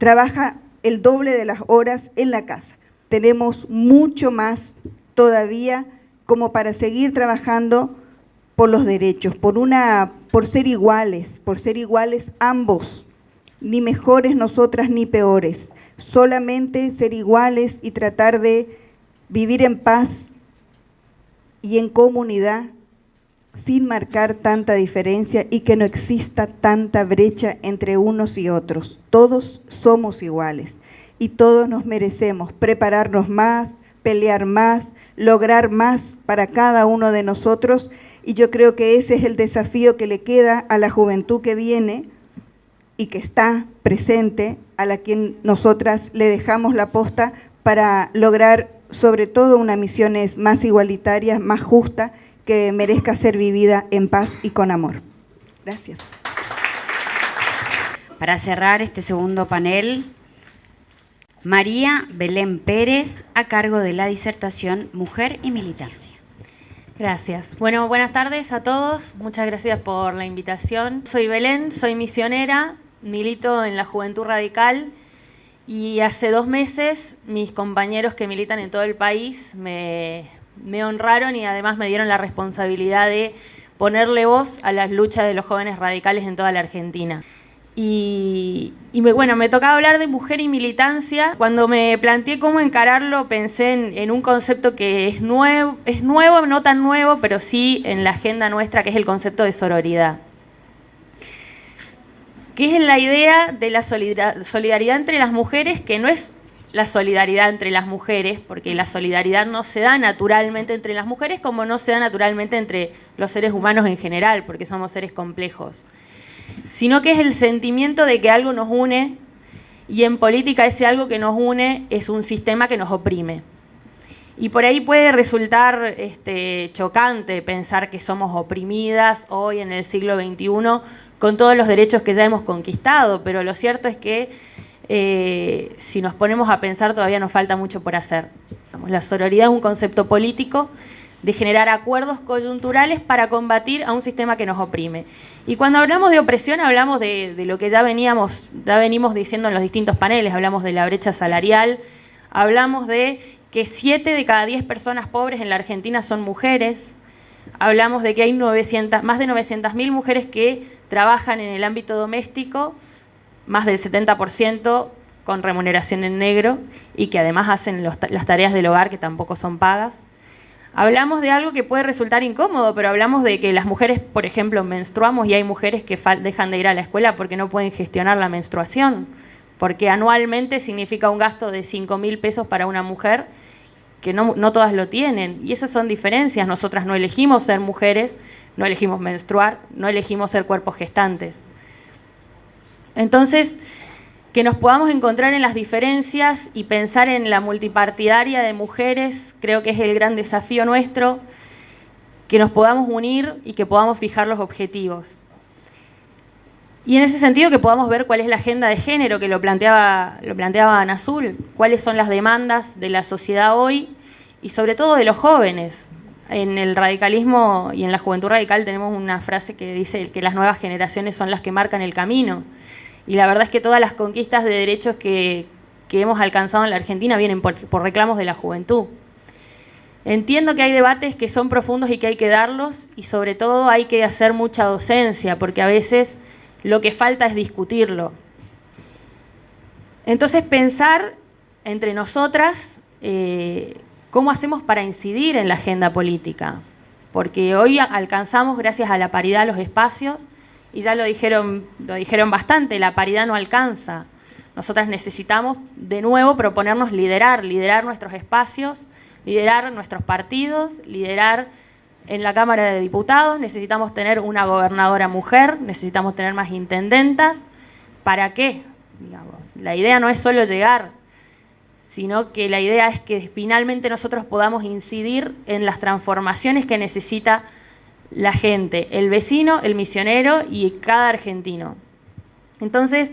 trabaja el doble de las horas en la casa. Tenemos mucho más todavía como para seguir trabajando por los derechos, por ser iguales ambos, ni mejores nosotras ni peores, solamente ser iguales y tratar de vivir en paz y en comunidad sin marcar tanta diferencia y que no exista tanta brecha entre unos y otros. Todos somos iguales y todos nos merecemos prepararnos más, pelear más, lograr más para cada uno de nosotros, y yo creo que ese es el desafío que le queda a la juventud que viene y que está presente, a la quien nosotras le dejamos la posta para lograr sobre todo una misión más igualitaria, más justa, que merezca ser vivida en paz y con amor. Gracias. Para cerrar este segundo panel, María Belén Pérez, a cargo de la disertación Mujer y Militancia. Gracias. Bueno, buenas tardes a todos. Muchas gracias por la invitación. Soy Belén, soy misionera, milito en la Juventud Radical y hace 2 meses mis compañeros que militan en todo el país me honraron y además me dieron la responsabilidad de ponerle voz a las luchas de los jóvenes radicales en toda la Argentina. Bueno, me tocaba hablar de mujer y militancia. Cuando me planteé cómo encararlo, pensé en un concepto que es nuevo, no tan nuevo, pero sí en la agenda nuestra, que es el concepto de sororidad. Que es la idea de la solidaridad entre las mujeres, que no es la solidaridad entre las mujeres, porque la solidaridad no se da naturalmente entre las mujeres como no se da naturalmente entre los seres humanos en general, porque somos seres complejos, sino que es el sentimiento de que algo nos une, y en política ese algo que nos une es un sistema que nos oprime. Y por ahí puede resultar chocante pensar que somos oprimidas hoy en el siglo XXI con todos los derechos que ya hemos conquistado, pero lo cierto es que si nos ponemos a pensar todavía nos falta mucho por hacer. La sororidad es un concepto político de generar acuerdos coyunturales para combatir a un sistema que nos oprime. Y cuando hablamos de opresión hablamos de lo que ya venimos diciendo en los distintos paneles, hablamos de la brecha salarial, hablamos de que 7 de cada 10 personas pobres en la Argentina son mujeres, hablamos de que hay más de 900.000 mujeres que trabajan en el ámbito doméstico, más del 70% con remuneración en negro, y que además hacen las tareas del hogar que tampoco son pagas. Hablamos de algo que puede resultar incómodo, pero hablamos de que las mujeres, por ejemplo, menstruamos y hay mujeres que dejan de ir a la escuela porque no pueden gestionar la menstruación, porque anualmente significa un gasto de 5.000 pesos para una mujer, que no todas lo tienen. Y esas son diferencias. Nosotras no elegimos ser mujeres, no elegimos menstruar, no elegimos ser cuerpos gestantes. Entonces, que nos podamos encontrar en las diferencias y pensar en la multipartidaria de mujeres, creo que es el gran desafío nuestro, que nos podamos unir y que podamos fijar los objetivos. Y en ese sentido que podamos ver cuál es la agenda de género, que lo planteaba Ana Azul, cuáles son las demandas de la sociedad hoy y sobre todo de los jóvenes. En el radicalismo y en la Juventud Radical tenemos una frase que dice que las nuevas generaciones son las que marcan el camino. Y la verdad es que todas las conquistas de derechos que hemos alcanzado en la Argentina vienen por reclamos de la juventud. Entiendo que hay debates que son profundos y que hay que darlos, y sobre todo hay que hacer mucha docencia, porque a veces lo que falta es discutirlo. Entonces, pensar entre nosotras cómo hacemos para incidir en la agenda política, porque hoy alcanzamos, gracias a la paridad, los espacios. Y ya lo dijeron bastante, la paridad no alcanza. Nosotras necesitamos de nuevo proponernos liderar nuestros espacios, liderar nuestros partidos, liderar en la Cámara de Diputados. Necesitamos tener una gobernadora mujer, necesitamos tener más intendentas. ¿Para qué? Digamos, la idea no es solo llegar, sino que la idea es que finalmente nosotros podamos incidir en las transformaciones que necesita la gente, el vecino, el misionero y cada argentino. Entonces,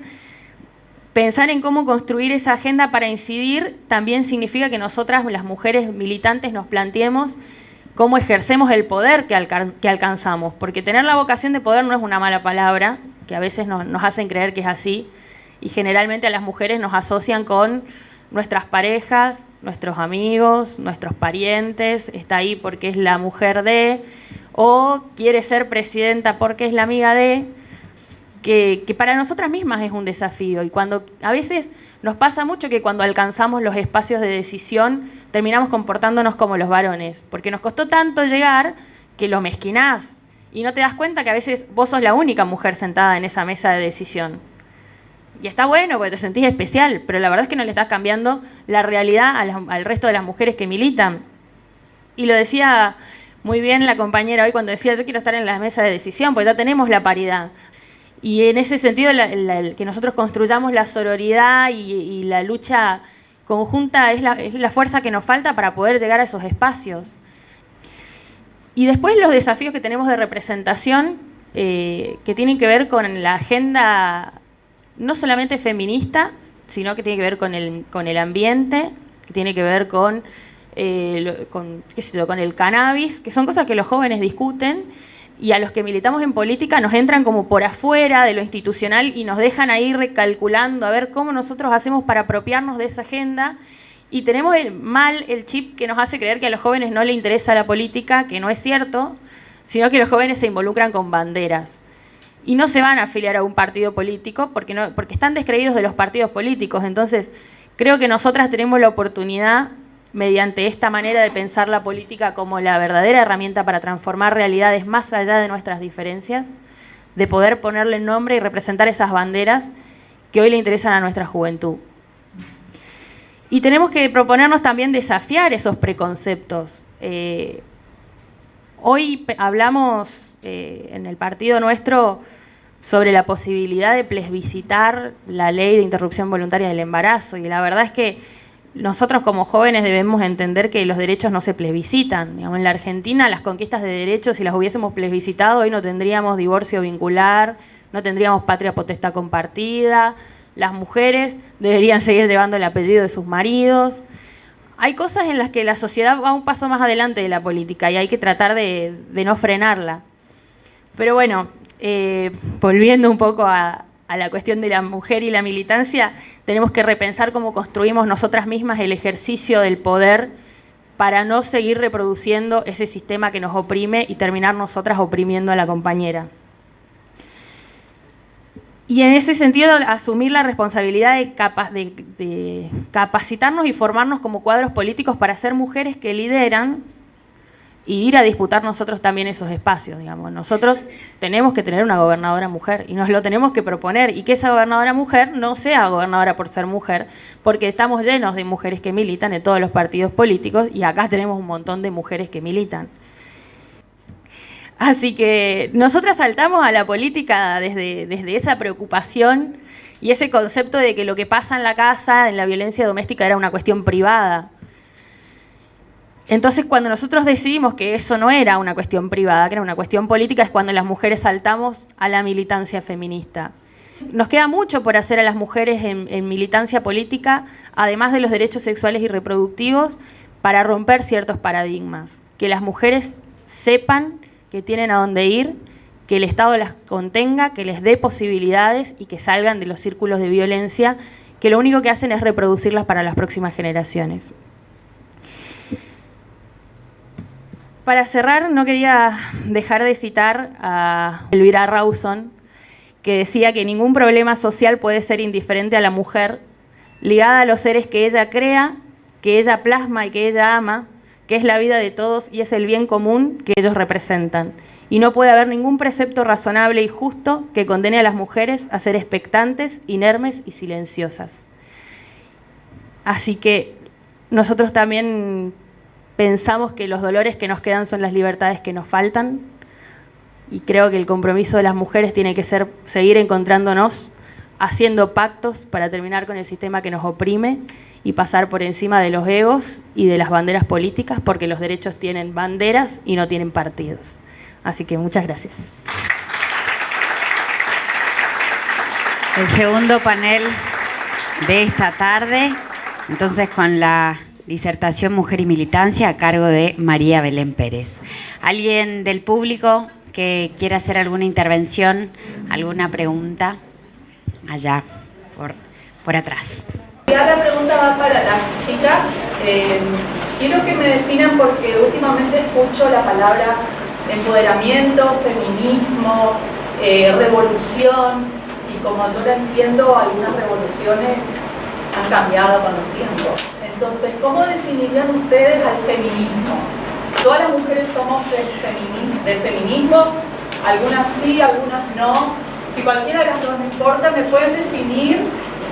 pensar en cómo construir esa agenda para incidir también significa que nosotras, las mujeres militantes, nos planteemos cómo ejercemos el poder que alcanzamos, porque tener la vocación de poder no es una mala palabra, que a veces nos hacen creer que es así, y generalmente a las mujeres nos asocian con nuestras parejas, nuestros amigos, nuestros parientes, está ahí porque es la mujer de, o quiere ser presidenta porque es la amiga de, que para nosotras mismas es un desafío. Y cuando a veces nos pasa mucho que cuando alcanzamos los espacios de decisión terminamos comportándonos como los varones, porque nos costó tanto llegar que lo mezquinás y no te das cuenta que a veces vos sos la única mujer sentada en esa mesa de decisión. Y está bueno porque te sentís especial, pero la verdad es que no le estás cambiando la realidad al resto de las mujeres que militan. Y lo decía muy bien la compañera hoy cuando decía yo quiero estar en la mesa de decisión, porque ya tenemos la paridad. Y en ese sentido que nosotros construyamos la sororidad y la lucha conjunta es la fuerza que nos falta para poder llegar a esos espacios. Y después los desafíos que tenemos de representación que tienen que ver con la agenda no solamente feminista, sino que tiene que ver con el ambiente, que tiene que ver con el cannabis, que son cosas que los jóvenes discuten y a los que militamos en política nos entran como por afuera de lo institucional y nos dejan ahí recalculando a ver cómo nosotros hacemos para apropiarnos de esa agenda. Y tenemos el chip que nos hace creer que a los jóvenes no les interesa la política, que no es cierto, sino que los jóvenes se involucran con banderas. Y no se van a afiliar a un partido político porque están descreídos de los partidos políticos. Entonces, creo que nosotras tenemos la oportunidad, mediante esta manera de pensar la política como la verdadera herramienta para transformar realidades más allá de nuestras diferencias, de poder ponerle nombre y representar esas banderas que hoy le interesan a nuestra juventud. Y tenemos que proponernos también desafiar esos preconceptos. Hoy hablamos en el partido nuestro sobre la posibilidad de plebiscitar la ley de interrupción voluntaria del embarazo, y la verdad es que nosotros como jóvenes debemos entender que los derechos no se plebiscitan. Digamos, en la Argentina las conquistas de derechos, si las hubiésemos plebiscitado, hoy no tendríamos divorcio vincular, no tendríamos patria potestad compartida, las mujeres deberían seguir llevando el apellido de sus maridos. Hay cosas en las que la sociedad va un paso más adelante de la política y hay que tratar de no frenarla. Pero bueno, volviendo un poco a la cuestión de la mujer y la militancia, tenemos que repensar cómo construimos nosotras mismas el ejercicio del poder para no seguir reproduciendo ese sistema que nos oprime y terminar nosotras oprimiendo a la compañera. Y en ese sentido, asumir la responsabilidad de capacitarnos y formarnos como cuadros políticos para ser mujeres que lideran y ir a disputar nosotros también esos espacios. Digamos. Nosotros tenemos que tener una gobernadora mujer y nos lo tenemos que proponer, y que esa gobernadora mujer no sea gobernadora por ser mujer, porque estamos llenos de mujeres que militan en todos los partidos políticos y acá tenemos un montón de mujeres que militan. Así que nosotras saltamos a la política desde esa preocupación y ese concepto de que lo que pasa en la casa, en la violencia doméstica, era una cuestión privada. Entonces, cuando nosotros decidimos que eso no era una cuestión privada, que era una cuestión política, es cuando las mujeres saltamos a la militancia feminista. Nos queda mucho por hacer a las mujeres en militancia política, además de los derechos sexuales y reproductivos, para romper ciertos paradigmas. Que las mujeres sepan que tienen a dónde ir, que el Estado las contenga, que les dé posibilidades y que salgan de los círculos de violencia, que lo único que hacen es reproducirlas para las próximas generaciones. Para cerrar, no quería dejar de citar a Elvira Rawson, que decía que ningún problema social puede ser indiferente a la mujer, ligada a los seres que ella crea, que ella plasma y que ella ama, que es la vida de todos y es el bien común que ellos representan. Y no puede haber ningún precepto razonable y justo que condene a las mujeres a ser expectantes, inermes y silenciosas. Así que nosotros también pensamos que los dolores que nos quedan son las libertades que nos faltan, y creo que el compromiso de las mujeres tiene que ser seguir encontrándonos, haciendo pactos para terminar con el sistema que nos oprime y pasar por encima de los egos y de las banderas políticas, porque los derechos tienen banderas y no tienen partidos. Así que muchas gracias. El segundo panel de esta tarde, entonces, con la disertación Mujer y Militancia a cargo de María Belén Pérez. ¿Alguien del público que quiera hacer alguna intervención, alguna pregunta? Allá, por atrás. Ya la pregunta va para las chicas. Quiero que me definan porque últimamente escucho la palabra empoderamiento, feminismo, revolución, y como yo la entiendo, algunas revoluciones han cambiado con el tiempo. Entonces, ¿cómo definirían ustedes al feminismo? ¿Todas las mujeres somos del feminismo? Algunas sí, algunas no. Si cualquiera de las dos no importa, ¿me pueden definir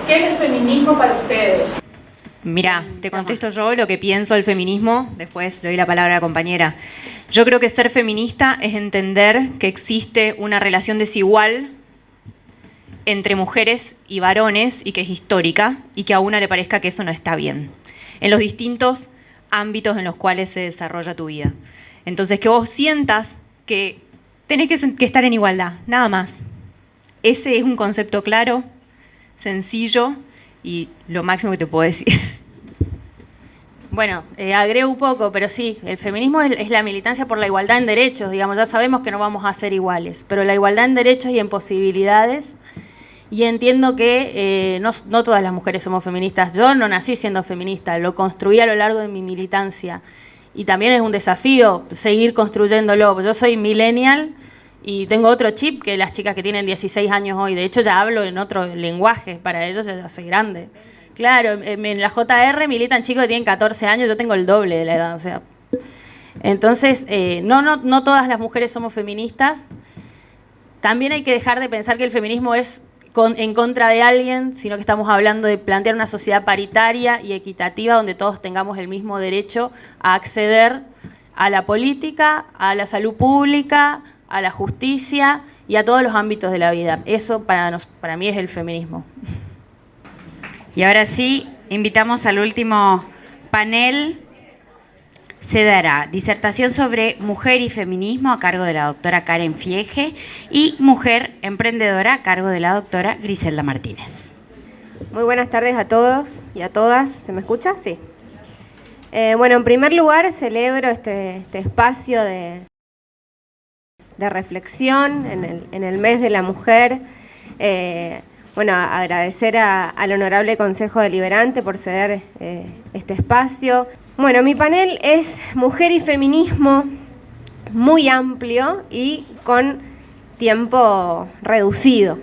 qué es el feminismo para ustedes? Mirá, te contesto yo lo que pienso del feminismo, después le doy la palabra a la compañera. Yo creo que ser feminista es entender que existe una relación desigual entre mujeres y varones y que es histórica y que a una le parezca que eso no está bien, en los distintos ámbitos en los cuales se desarrolla tu vida. Entonces, que vos sientas que tenés que estar en igualdad, nada más. Ese es un concepto claro, sencillo y lo máximo que te puedo decir. Bueno, agrego un poco, pero sí, el feminismo es la militancia por la igualdad en derechos, digamos, ya sabemos que no vamos a ser iguales, pero la igualdad en derechos y en posibilidades, y entiendo que no todas las mujeres somos feministas. Yo no nací siendo feminista, lo construí a lo largo de mi militancia, y también es un desafío seguir construyéndolo. Yo soy millennial y tengo otro chip que las chicas que tienen 16 años hoy, de hecho ya hablo en otro lenguaje, para ellos ya soy grande. Claro, en la JR militan chicos que tienen 14 años, yo tengo el doble de la edad, o sea. Entonces, no todas las mujeres somos feministas. También hay que dejar de pensar que el feminismo es en contra de alguien, sino que estamos hablando de plantear una sociedad paritaria y equitativa donde todos tengamos el mismo derecho a acceder a la política, a la salud pública, a la justicia y a todos los ámbitos de la vida. Eso para mí es el feminismo. Y ahora sí, invitamos al último panel. Se dará disertación sobre mujer y feminismo a cargo de la doctora Karen Fiege y mujer emprendedora a cargo de la doctora Griselda Martínez. Muy buenas tardes a todos y a todas. ¿Se me escucha? Sí. Bueno, en primer lugar celebro este espacio de reflexión en el mes de la mujer. Bueno, agradecer al Honorable Consejo Deliberante por ceder este espacio. Bueno, mi panel es mujer y feminismo, muy amplio y con tiempo reducido.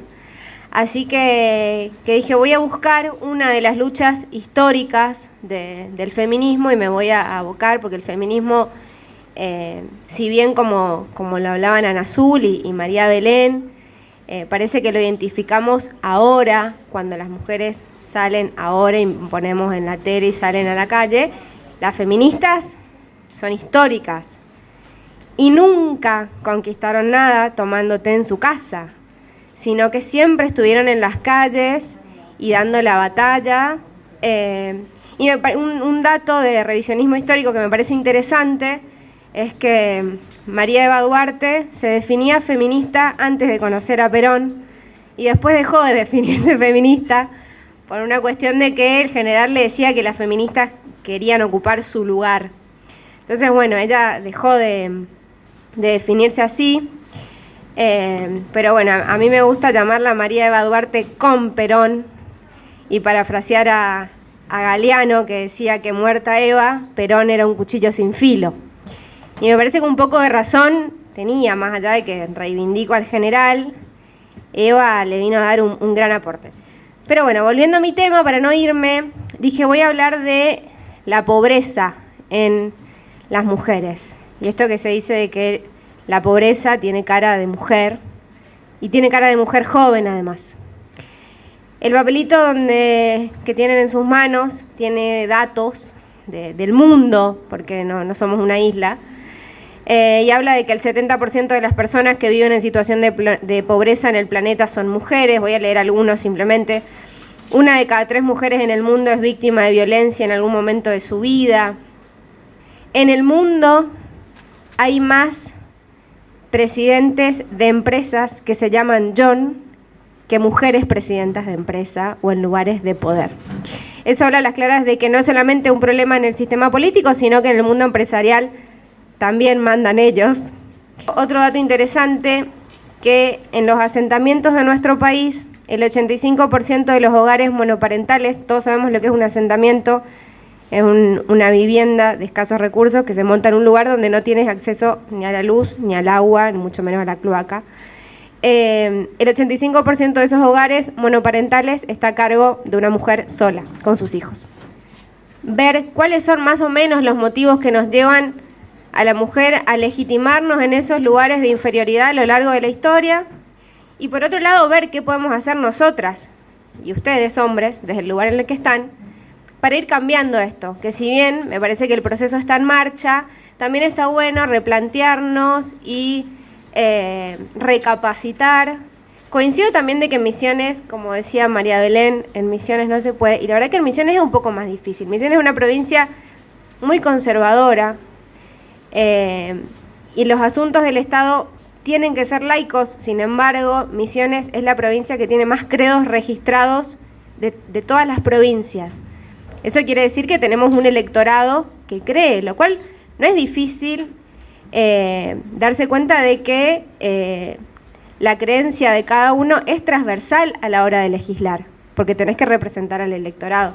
Así que dije, voy a buscar una de las luchas históricas del feminismo y me voy a abocar, porque el feminismo, si bien como lo hablaban Ana Azul y María Belén, parece que lo identificamos ahora, cuando las mujeres salen ahora y ponemos en la tele y salen a la calle. Las feministas son históricas y nunca conquistaron nada tomando té en su casa, sino que siempre estuvieron en las calles y dando la batalla. Y un dato de revisionismo histórico que me parece interesante es que María Eva Duarte se definía feminista antes de conocer a Perón y después dejó de definirse feminista por una cuestión de que el general le decía que las feministas querían ocupar su lugar. Entonces, bueno, ella dejó de definirse así, pero bueno, a mí me gusta llamarla María Eva Duarte con Perón y parafrasear a Galeano, que decía que muerta Eva, Perón era un cuchillo sin filo. Y me parece que un poco de razón tenía, más allá de que reivindico al general, Eva le vino a dar un gran aporte. Pero bueno, volviendo a mi tema, para no irme, dije voy a hablar de la pobreza en las mujeres. Y esto que se dice de que la pobreza tiene cara de mujer, y tiene cara de mujer joven además. El papelito que tienen en sus manos tiene datos del mundo, porque no somos una isla, y habla de que el 70% de las personas que viven en situación de pobreza en el planeta son mujeres. Voy a leer algunos simplemente. 1 de cada 3 mujeres en el mundo es víctima de violencia en algún momento de su vida. En el mundo hay más presidentes de empresas que se llaman John que mujeres presidentas de empresa o en lugares de poder. Eso habla a las claras de que no es solamente un problema en el sistema político, sino que en el mundo empresarial también mandan ellos. Otro dato interesante, que en los asentamientos de nuestro país el 85% de los hogares monoparentales, todos sabemos lo que es un asentamiento, es una vivienda de escasos recursos que se monta en un lugar donde no tienes acceso ni a la luz, ni al agua, ni mucho menos a la cloaca. El 85% de esos hogares monoparentales está a cargo de una mujer sola, con sus hijos. Ver cuáles son más o menos los motivos que nos llevan a la mujer a legitimarnos en esos lugares de inferioridad a lo largo de la historia. Y por otro lado, ver qué podemos hacer nosotras y ustedes, hombres, desde el lugar en el que están, para ir cambiando esto. Que si bien me parece que el proceso está en marcha, también está bueno replantearnos y recapacitar. Coincido también de que en Misiones, como decía María Belén, en Misiones no se puede, y la verdad que en Misiones es un poco más difícil. Misiones es una provincia muy conservadora, y los asuntos del Estado tienen que ser laicos. Sin embargo, Misiones es la provincia que tiene más credos registrados de todas las provincias. Eso quiere decir que tenemos un electorado que cree, lo cual no es difícil darse cuenta de que la creencia de cada uno es transversal a la hora de legislar, porque tenés que representar al electorado.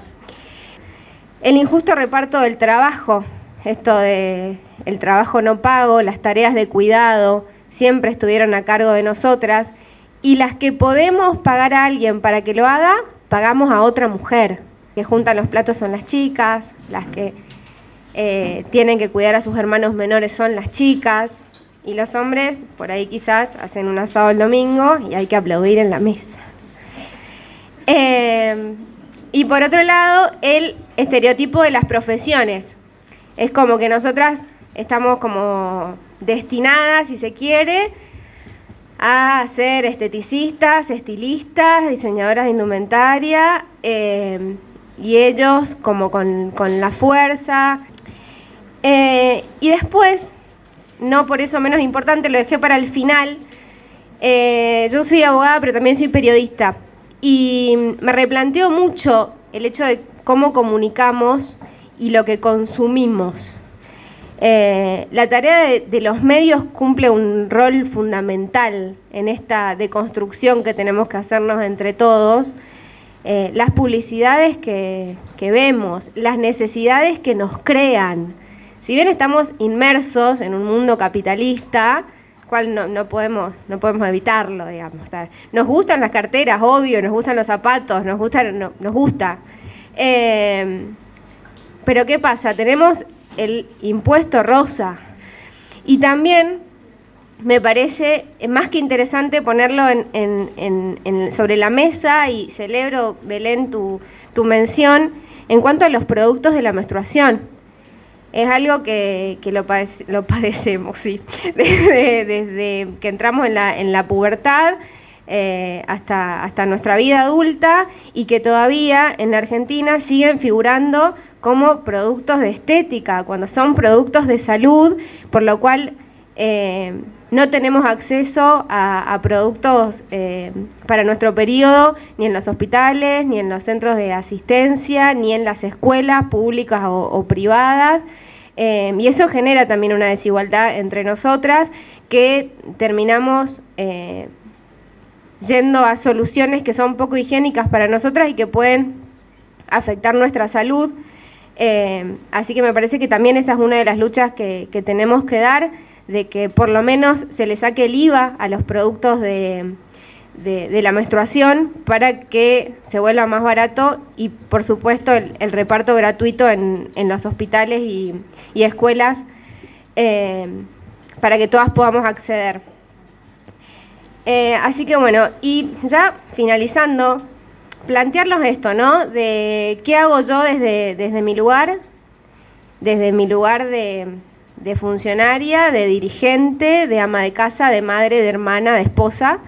El injusto reparto del trabajo, esto de el trabajo no pago, las tareas de cuidado, siempre estuvieron a cargo de nosotras, y las que podemos pagar a alguien para que lo haga, pagamos a otra mujer. Que juntan los platos son las chicas, las que tienen que cuidar a sus hermanos menores son las chicas, y los hombres por ahí quizás hacen un asado el domingo y hay que aplaudir en la mesa. Y por otro lado, el estereotipo de las profesiones. Es como que nosotras estamos como destinadas, si se quiere, a ser esteticistas, estilistas, diseñadoras de indumentaria, y ellos como con la fuerza. Y después, no por eso menos importante, lo dejé para el final, yo soy abogada pero también soy periodista, y me replanteo mucho el hecho de cómo comunicamos y lo que consumimos. La tarea de los medios cumple un rol fundamental en esta deconstrucción que tenemos que hacernos entre todos. Las publicidades que vemos, las necesidades que nos crean. Si bien estamos inmersos en un mundo capitalista, cual no podemos evitarlo, digamos. O sea, nos gustan las carteras, obvio, nos gustan los zapatos, nos gusta. Pero ¿qué pasa? Tenemos el impuesto rosa. Y también me parece más que interesante ponerlo sobre la mesa, y celebro, Belén, tu mención en cuanto a los productos de la menstruación. Es algo que lo padecemos, sí, desde que entramos en la pubertad hasta nuestra vida adulta, y que todavía en Argentina siguen figurando como productos de estética, cuando son productos de salud, por lo cual no tenemos acceso a productos para nuestro periodo, ni en los hospitales, ni en los centros de asistencia, ni en las escuelas públicas o privadas. Y eso genera también una desigualdad entre nosotras, que terminamos yendo a soluciones que son poco higiénicas para nosotras y que pueden afectar nuestra salud. Así que me parece que también esa es una de las luchas que tenemos que dar, de que por lo menos se le saque el IVA a los productos de la menstruación para que se vuelva más barato, y por supuesto el reparto gratuito en los hospitales y escuelas, para que todas podamos acceder. Así que bueno, y ya finalizando, plantearnos esto, ¿no? De qué hago yo desde mi lugar de funcionaria, de dirigente, de ama de casa, de madre, de hermana, de esposa.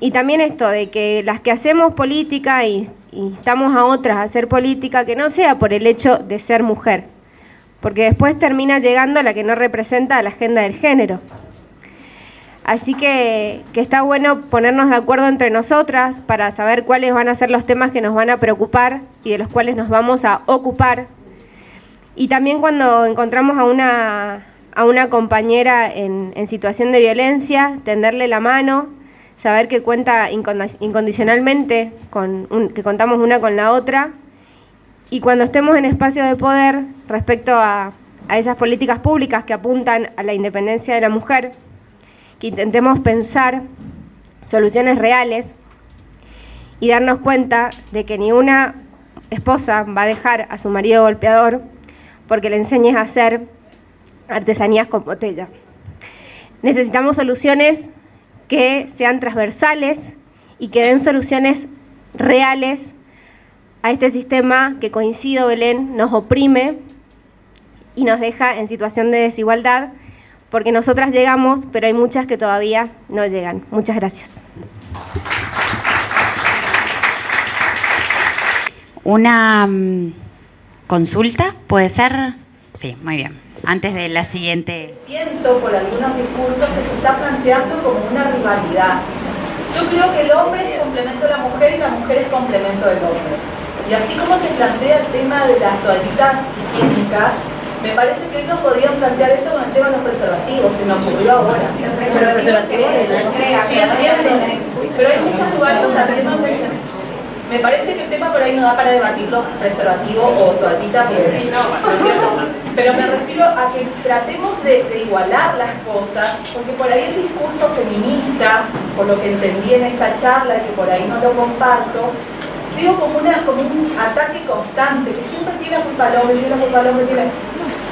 Y también esto de que las que hacemos política y instamos a otras a hacer política, que no sea por el hecho de ser mujer, porque después termina llegando la que no representa a la agenda del género. Así que está bueno ponernos de acuerdo entre nosotras para saber cuáles van a ser los temas que nos van a preocupar y de los cuales nos vamos a ocupar. Y también cuando encontramos a una compañera en situación de violencia, tenderle la mano, saber que cuenta incondicionalmente, que contamos una con la otra, y cuando estemos en espacios de poder respecto a esas políticas públicas que apuntan a la independencia de la mujer, que intentemos pensar soluciones reales y darnos cuenta de que ni una esposa va a dejar a su marido golpeador porque le enseñes a hacer artesanías con botella. Necesitamos soluciones que sean transversales y que den soluciones reales a este sistema que, coincido, Belén, nos oprime y nos deja en situación de desigualdad, porque nosotras llegamos, pero hay muchas que todavía no llegan. Muchas gracias. Una consulta, ¿puede ser? Sí, muy bien. Antes de la siguiente. Siento por algunos discursos que se está planteando como una rivalidad. Yo creo que el hombre es complemento de la mujer y la mujer es complemento del hombre. Y así como se plantea el tema de las toallitas higiénicas, me parece que ellos podrían plantear eso con el tema de los preservativos, se me ocurrió ahora. Sí, pero hay muchos lugares donde me parece que el tema por ahí no da para debatir los preservativos o toallitas, pero me refiero a que tratemos de igualar las cosas, porque por ahí el discurso feminista, por lo que entendí en esta charla y que por ahí no lo comparto, veo como un ataque constante, que siempre tiene la culpa al hombre,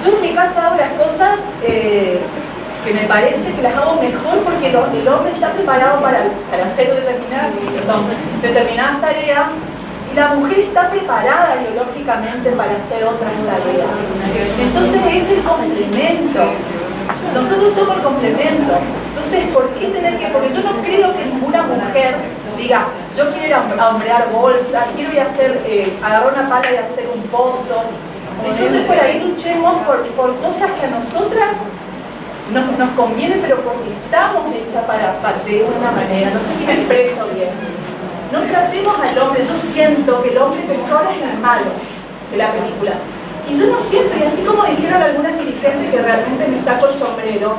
Yo en mi casa hago las cosas que me parece que las hago mejor porque el hombre está preparado para hacer determinadas tareas y la mujer está preparada biológicamente para hacer otras tareas. Entonces es el complemento. Nosotros somos el complemento. Entonces, ¿por qué tener que...? Porque yo no creo que ninguna mujer diga, yo quiero ir a hombrear bolsas, quiero ir a agarrar una pala y hacer un pozo. Entonces por ahí luchemos por cosas que a nosotras nos conviene, pero porque estamos hechas de una manera. No sé si me expreso bien. No tratemos al hombre. Yo siento que el hombre pescador es el malo de la película. Y yo no siento, y así como dijeron algunas dirigentes que realmente me saco el sombrero,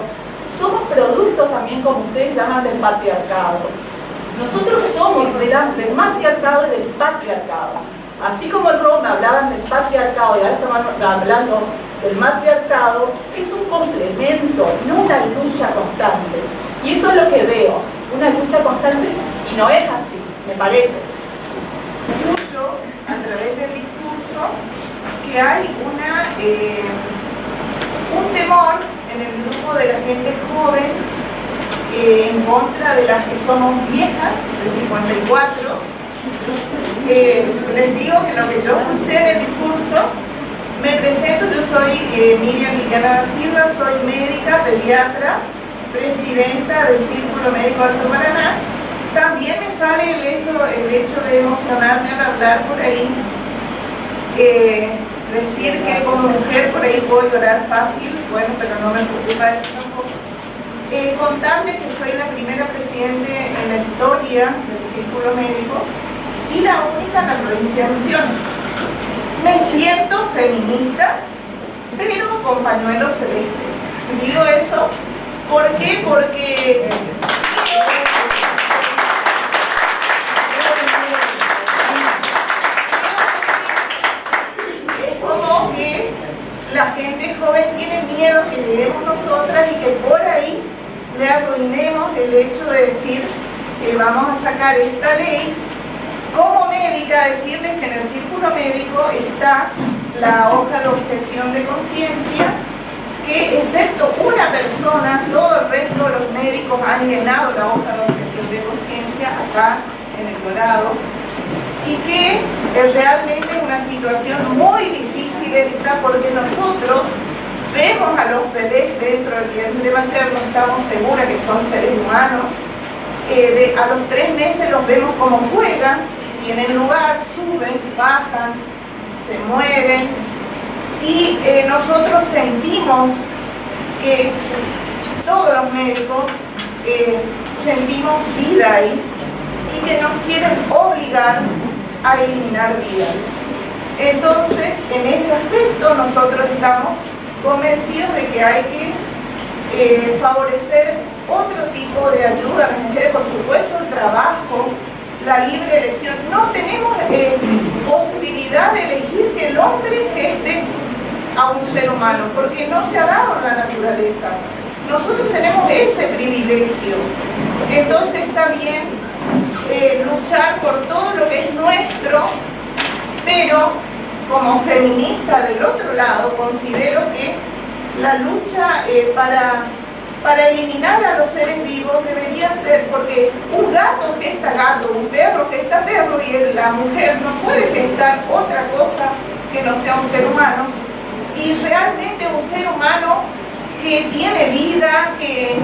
somos productos también, como ustedes llaman, del patriarcado. Nosotros somos del matriarcado y del patriarcado. Así como en Roma hablaban del patriarcado y ahora estamos hablando del matriarcado, es un complemento, no una lucha constante. Y eso es lo que veo, una lucha constante, y no es así, me parece. Escucho a través del discurso que hay un temor en el grupo de la gente joven en contra de las que somos viejas, de 54. Les digo que lo que yo escuché en el discurso, me presento, yo soy Miriam Liliana da Silva, soy médica, pediatra, presidenta del Círculo Médico Alto Paraná. También me sale el hecho de emocionarme al hablar por ahí, decir que como mujer por ahí puedo llorar fácil, bueno, pero no me preocupa eso tampoco. Contarles que soy la primera presidente en la historia del Círculo Médico y la única en la provincia de Misiones. Me siento feminista, pero con pañuelo celeste. Digo eso, ¿por qué? Porque es como que la gente joven tiene miedo que lleguemos nosotras y que por ahí le arruinemos el hecho de decir que vamos a sacar esta ley. Como médica, decirles que en el Círculo Médico está la hoja de objeción de conciencia, que excepto una persona, todo el resto de los médicos han llenado la hoja de objeción de conciencia acá en el Dorado, y que realmente es una situación muy difícil esta, porque nosotros vemos a los bebés dentro del vientre materno, estamos seguras que son seres humanos, a los 3 meses los vemos como juegan, tienen lugar, suben, bajan, se mueven, y nosotros sentimos que todos los médicos sentimos vida ahí y que nos quieren obligar a eliminar vidas. Entonces, en ese aspecto nosotros estamos convencidos de que hay que favorecer otro tipo de ayuda a las mujeres, por supuesto, el trabajo, la libre elección. No tenemos posibilidad de elegir que el hombre geste a un ser humano, porque no se ha dado en la naturaleza. Nosotros tenemos ese privilegio. Entonces está bien luchar por todo lo que es nuestro, pero como feminista del otro lado considero que la lucha para eliminar a los seres vivos debería ser, porque un gato gesta gato, un perro gesta perro, y la mujer no puede gestar otra cosa que no sea un ser humano. Y realmente un ser humano que tiene vida, que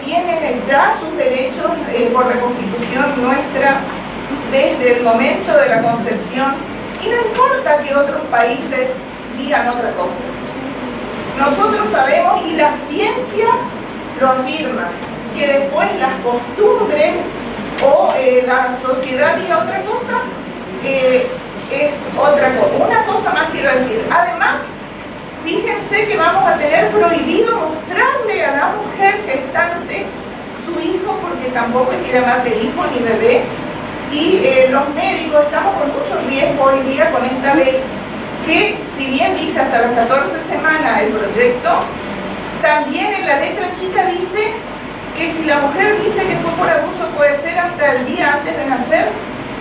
tiene ya sus derechos por la Constitución nuestra desde el momento de la concepción, y no importa que otros países digan otra cosa. Nosotros sabemos, y la ciencia lo afirma, que después las costumbres o la sociedad diga otra cosa, es otra cosa. Una cosa más quiero decir, además, fíjense que vamos a tener prohibido mostrarle a la mujer gestante su hijo, porque tampoco hay que llamarle hijo ni bebé, y los médicos estamos con mucho riesgo hoy día con esta ley, que si bien dice hasta las 14 semanas el proyecto, también en la letra chica dice que si la mujer dice que fue por abuso puede ser hasta el día antes de nacer,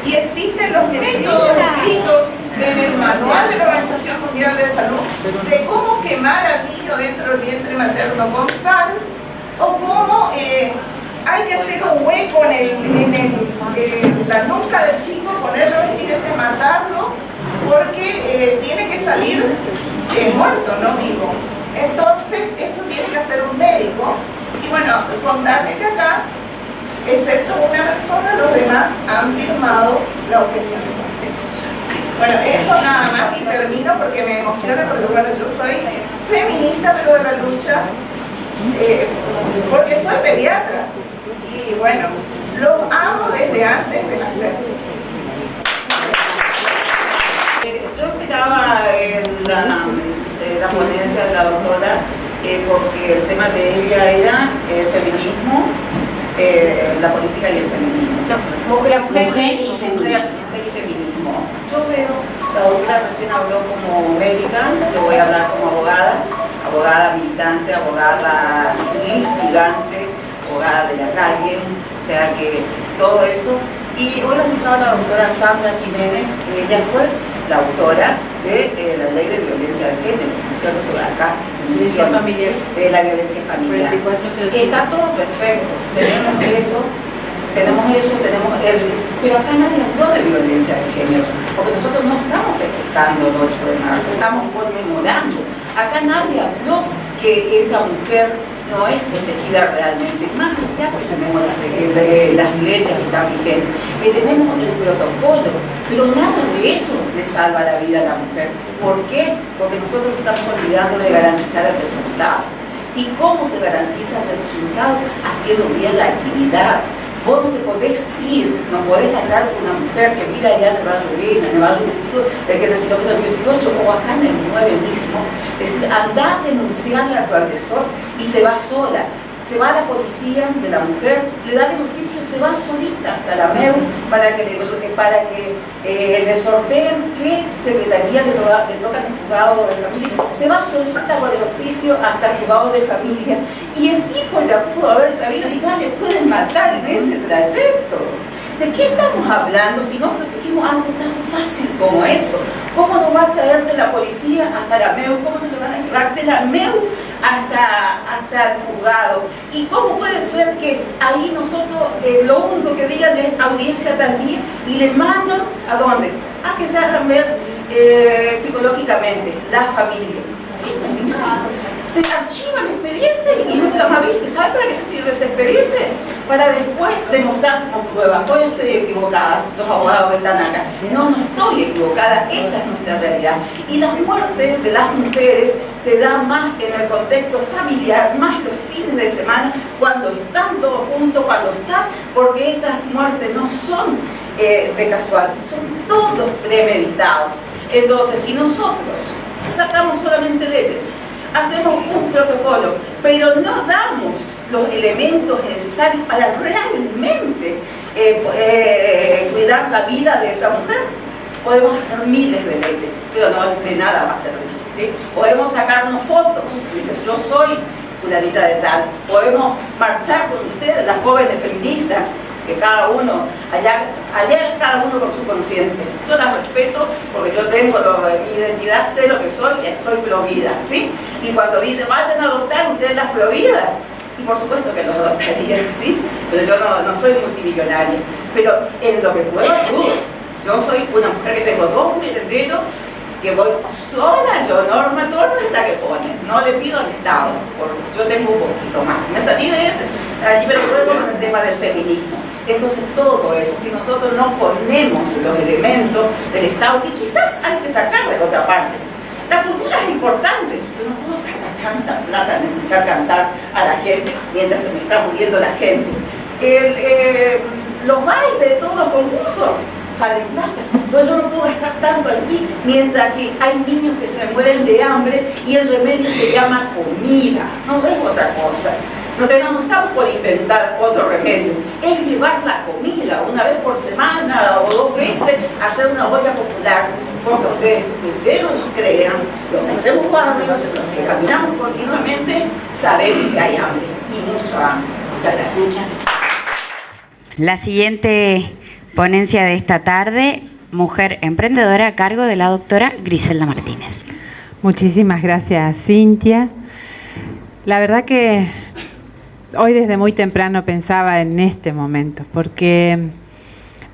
y existen los métodos escritos en el manual de la Organización Mundial de Salud de cómo quemar al niño dentro del vientre materno con sal, o cómo hay que hacer un hueco en la nuca del chico, ponerlo en matarlo, porque tiene que salir muerto, no vivo. Entonces eso tiene que hacer un médico. Y bueno, contarles que acá, excepto una persona, los demás han firmado la objeción de conciencia. Bueno, eso nada más, y termino porque me emociona, porque bueno, yo soy feminista, pero de la lucha, porque soy pediatra, y bueno, los amo desde antes de nacer. Yo esperaba la ponencia de la doctora, porque el tema de ella era el feminismo, la política y el feminismo. La mujer y feminismo. Yo veo, la doctora recién habló como médica, yo voy a hablar como abogada militante, abogada litigante, abogada de la calle, o sea que todo eso. Y hoy escuchaba a la doctora Sandra Jiménez, que ella fue la autora de la ley de violencia de género, ¿cierto? Sobre acá, de la violencia familiar. Está todo perfecto, tenemos eso, pero acá nadie habló de violencia de género, porque nosotros no estamos festejando el 8 de marzo, estamos conmemorando. Acá nadie habló que esa mujer no es protegida realmente, más allá que tenemos de las leyes que están vigentes, que tenemos el protocolo, pero nada de eso le salva la vida a la mujer. ¿Por qué? Porque nosotros estamos olvidando de garantizar el resultado. ¿Y cómo se garantiza el resultado? Haciendo bien la actividad. Vos no te podés ir, no podés hablar con una mujer que vive allá en el barrio Reina, en el barrio 18, que en el kilómetro 18 o acá en el 9 mismo. Es decir, andá a denunciarle a tu agresor y se va sola. Se va a la policía de la mujer, le da el oficio, se va solita hasta la MEU para que le sorteen qué secretaría le toca en el juzgado de familia. Se va solita con el oficio hasta el juzgado de familia. Y el tipo ya pudo haber sabido y ya le pueden matar en ese trayecto. ¿De qué estamos hablando si no protegimos algo tan fácil como eso? ¿Cómo nos va a traer de la policía hasta la MEU? ¿Cómo nos van a llevar de la MEU hasta el juzgado? ¿Y cómo puede ser que ahí nosotros lo único que digan es audiencia tardía y le mandan ¿a dónde? A que se hagan ver psicológicamente la familia? Se archiva el expediente y nunca más viste. ¿Sabes para qué sirve ese expediente? Para después demostrar como prueba. Hoy estoy equivocada, los abogados que están acá. No estoy equivocada, esa es nuestra realidad. Y las muertes de las mujeres se dan más en el contexto familiar, más los fines de semana, cuando están todos juntos, cuando están, porque esas muertes no son de casual, son todos premeditados. Entonces, si nosotros sacamos solamente leyes hacemos un protocolo, pero no damos los elementos necesarios para realmente cuidar la vida de esa mujer. Podemos hacer miles de leyes, pero no de nada va a servir, ¿sí? Podemos sacarnos fotos, ¿viste? Yo soy fulanita de tal. Podemos marchar con ustedes, las jóvenes feministas, que cada uno, allá cada uno con su conciencia. Yo las respeto porque yo tengo mi identidad, sé lo que soy provida, ¿sí? Y cuando dice vayan a adoptar, ustedes las providas, y por supuesto que los adoptarían, ¿sí? Pero yo no soy multimillonaria, pero en lo que puedo ayudo. Yo soy una mujer que tengo 2 merenderos, que voy sola, yo, Norma Torres es la que pone, no le pido al Estado, porque yo tengo un poquito más. Me salí de ese, allí me vuelvo con el tema del feminismo. Entonces todo eso, si nosotros no ponemos los elementos del Estado, que quizás hay que sacar de otra parte. La cultura es importante, pero no puedo gastar tanta plata en escuchar cantar a la gente mientras se me está muriendo la gente. Los bailes, todos los concursos, valen plata. Entonces yo no puedo gastar tanto aquí, mientras que hay niños que se me mueren de hambre y el remedio se llama comida, no es otra cosa. No estamos por inventar otro remedio, es llevar la comida una vez por semana o 2 veces, hacer una olla popular, porque ustedes no nos crean, los que hacemos barrios, los que caminamos continuamente, sabemos que hay hambre, y mucho hambre. Muchas gracias. La siguiente ponencia de esta tarde, mujer emprendedora a cargo de la doctora Griselda Martínez. Muchísimas gracias, Cintia. La verdad que hoy desde muy temprano pensaba en este momento, porque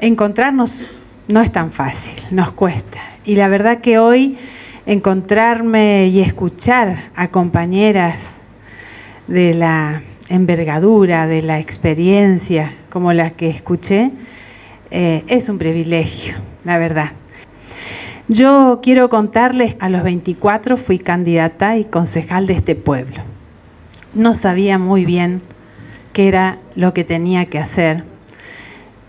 encontrarnos no es tan fácil, nos cuesta. Y la verdad que hoy encontrarme y escuchar a compañeras de la envergadura, de la experiencia como las que escuché, es un privilegio, la verdad. Yo quiero contarles, a los 24 fui candidata y concejal de este pueblo. No sabía muy bien qué era lo que tenía que hacer,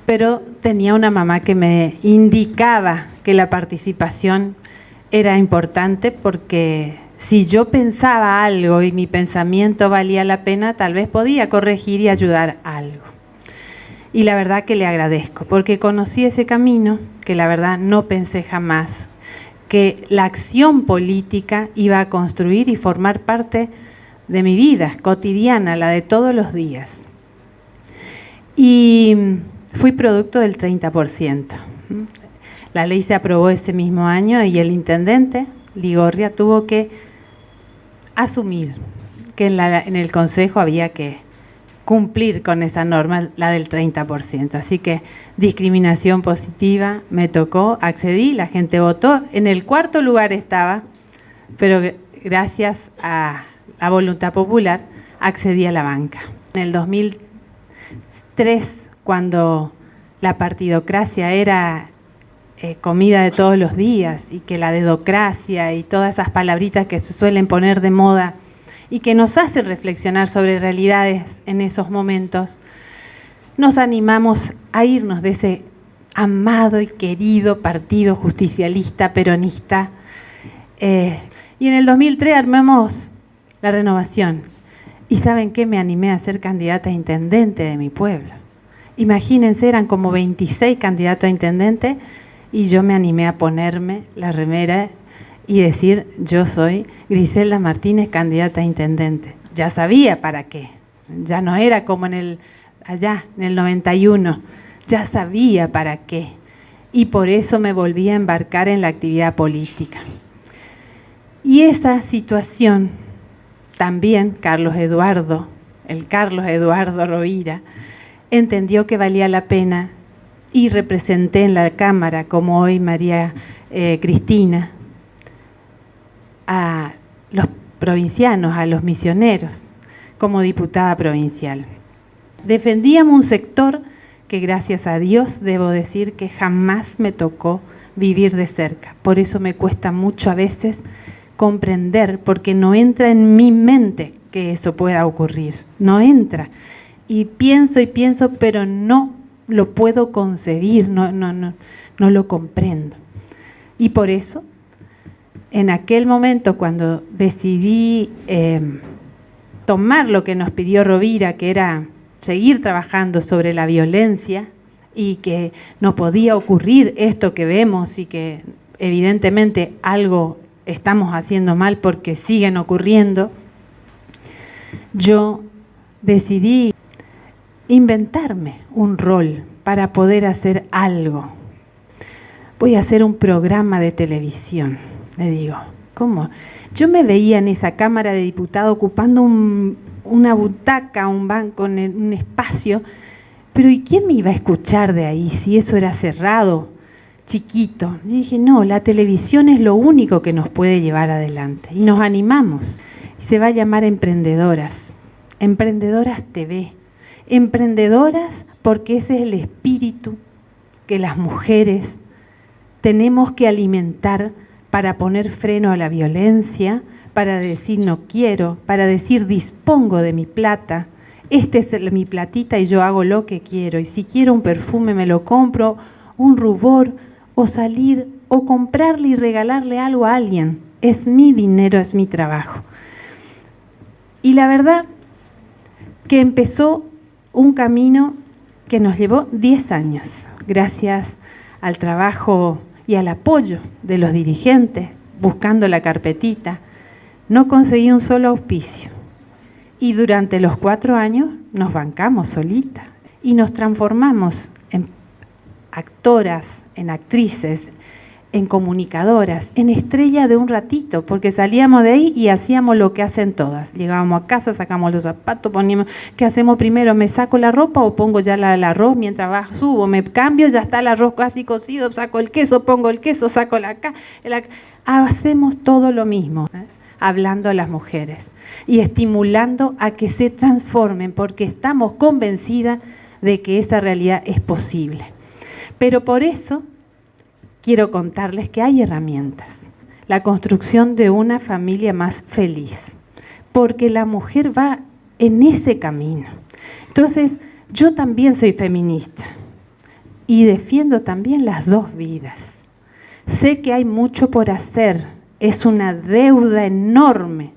pero tenía una mamá que me indicaba que la participación era importante, porque si yo pensaba algo y mi pensamiento valía la pena, tal vez podía corregir y ayudar a algo. Y la verdad que le agradezco, porque conocí ese camino que la verdad no pensé jamás, que la acción política iba a construir y formar parte de mi vida cotidiana, la de todos los días. Y fui producto del 30%. La ley se aprobó ese mismo año y el intendente Ligorria tuvo que asumir que en el consejo había que cumplir con esa norma, la del 30%. Así que discriminación positiva, me tocó, accedí, la gente votó. En el 4º lugar estaba, pero gracias a la voluntad popular accedí a la banca. En el 2003, cuando la partidocracia era comida de todos los días, y que la dedocracia y todas esas palabritas que se suelen poner de moda y que nos hacen reflexionar sobre realidades en esos momentos, nos animamos a irnos de ese amado y querido partido justicialista, peronista. Y en el 2003 armamos la Renovación. ¿Y saben qué? Me animé a ser candidata a intendente de mi pueblo. Imagínense, eran como 26 candidatos a intendente y yo me animé a ponerme la remera y decir, yo soy Griselda Martínez, candidata a intendente. Ya sabía para qué. Ya no era como allá en el 91. Ya sabía para qué. Y por eso me volví a embarcar en la actividad política. Y esa situación también Carlos Eduardo Rovira, entendió que valía la pena y representé en la Cámara, como hoy María Cristina, a los provincianos, a los misioneros, como diputada provincial. Defendíamos un sector que, gracias a Dios, debo decir que jamás me tocó vivir de cerca. Por eso me cuesta mucho a veces comprender, porque no entra en mi mente que eso pueda ocurrir. No entra. Y pienso, pero no lo puedo concebir, no lo comprendo. Y por eso en aquel momento cuando decidí tomar lo que nos pidió Rovira, que era seguir trabajando sobre la violencia y que no podía ocurrir esto que vemos y que evidentemente algo estamos haciendo mal porque siguen ocurriendo, yo decidí inventarme un rol para poder hacer algo. Voy a hacer un programa de televisión. Le digo, ¿cómo? Yo me veía en esa Cámara de Diputados ocupando una butaca, un banco, un espacio, pero ¿y quién me iba a escuchar de ahí si eso era cerrado, chiquito? Y dije, no, la televisión es lo único que nos puede llevar adelante. Y nos animamos. Se va a llamar Emprendedoras. Emprendedoras TV. Emprendedoras porque ese es el espíritu que las mujeres tenemos que alimentar para poner freno a la violencia, para decir no quiero, para decir dispongo de mi plata, este es mi platita y yo hago lo que quiero, y si quiero un perfume me lo compro, un rubor, o salir, o comprarle y regalarle algo a alguien. Es mi dinero, es mi trabajo. Y la verdad que empezó un camino que nos llevó 10 años, gracias al trabajo y al apoyo de los dirigentes, buscando la carpetita. No conseguí un solo auspicio. Y durante los 4 años nos bancamos solitas y nos transformamos en actoras, en actrices, en comunicadoras, en estrella de un ratito, porque salíamos de ahí y hacíamos lo que hacen todas. Llegábamos a casa, sacamos los zapatos, poníamos, ¿qué hacemos primero? ¿Me saco la ropa o pongo ya el arroz mientras subo? Me cambio, ya está el arroz casi cocido, saco el queso, pongo el queso, saco hacemos todo lo mismo, hablando a las mujeres y estimulando a que se transformen, porque estamos convencidas de que esa realidad es posible. Pero por eso quiero contarles que hay herramientas. La construcción de una familia más feliz, porque la mujer va en ese camino. Entonces, yo también soy feminista y defiendo también las dos vidas. Sé que hay mucho por hacer, es una deuda enorme,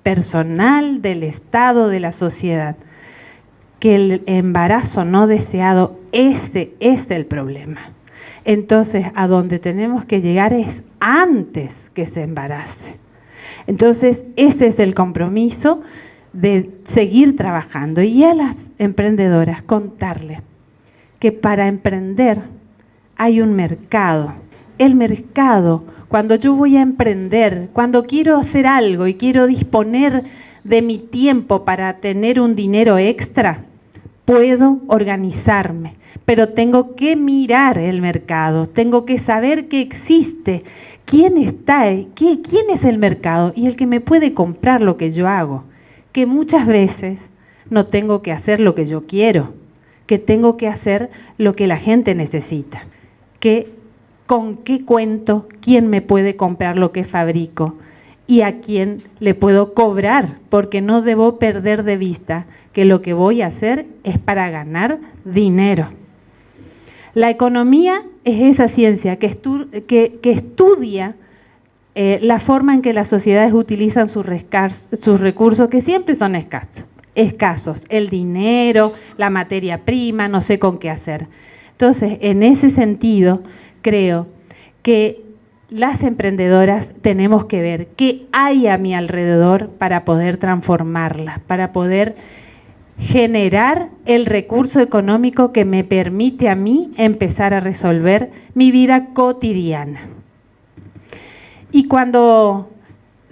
personal, del Estado, de la sociedad, que el embarazo no deseado, ese es el problema. Entonces, a donde tenemos que llegar es antes que se embarace. Entonces, ese es el compromiso de seguir trabajando. Y a las emprendedoras contarles que para emprender hay un mercado. El mercado, cuando yo voy a emprender, cuando quiero hacer algo y quiero disponer de mi tiempo para tener un dinero extra, puedo organizarme, pero tengo que mirar el mercado, tengo que saber que existe, quién está, quién es el mercado y el que me puede comprar lo que yo hago, que muchas veces no tengo que hacer lo que yo quiero, que tengo que hacer lo que la gente necesita, que con qué cuento, quién me puede comprar lo que fabrico y a quién le puedo cobrar, porque no debo perder de vista que lo que voy a hacer es para ganar dinero. La economía es esa ciencia que estudia la forma en que las sociedades utilizan sus recursos, que siempre son escasos. El dinero, la materia prima, no sé con qué hacer. Entonces, en ese sentido, creo que las emprendedoras tenemos que ver qué hay a mi alrededor para poder transformarla, para poder generar el recurso económico que me permite a mí empezar a resolver mi vida cotidiana. Y cuando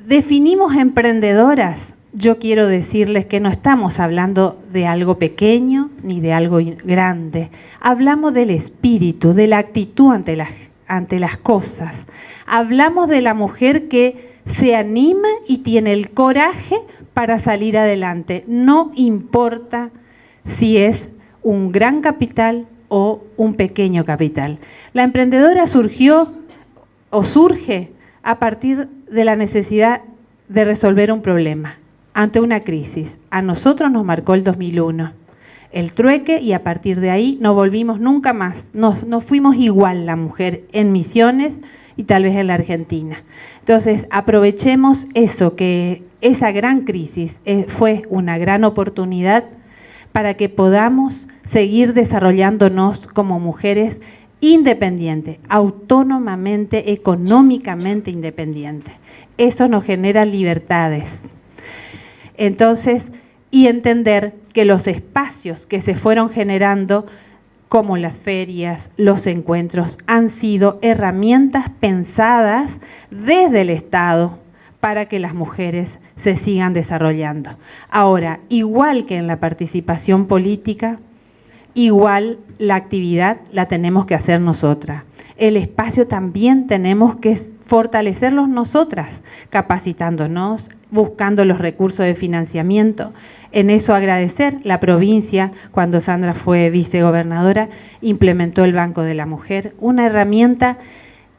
definimos emprendedoras, yo quiero decirles que no estamos hablando de algo pequeño ni de algo grande. Hablamos del espíritu, de la actitud ante las cosas. Hablamos de la mujer que se anima y tiene el coraje para salir adelante. No importa si es un gran capital o un pequeño capital. La emprendedora surge a partir de la necesidad de resolver un problema ante una crisis. A nosotros nos marcó el 2001, el trueque, y a partir de ahí no volvimos nunca más. Nos fuimos igual la mujer en Misiones y tal vez en la Argentina. Entonces, aprovechemos eso, que esa gran crisis fue una gran oportunidad para que podamos seguir desarrollándonos como mujeres independientes, autónomamente, económicamente independientes. Eso nos genera libertades. Entonces, y entender que los espacios que se fueron generando, como las ferias, los encuentros, han sido herramientas pensadas desde el Estado para que las mujeres se sigan desarrollando. Ahora, igual que en la participación política, igual la actividad la tenemos que hacer nosotras. El espacio también tenemos que fortalecerlos nosotras, capacitándonos, buscando los recursos de financiamiento. En eso agradecer la provincia, cuando Sandra fue vicegobernadora, implementó el Banco de la Mujer, una herramienta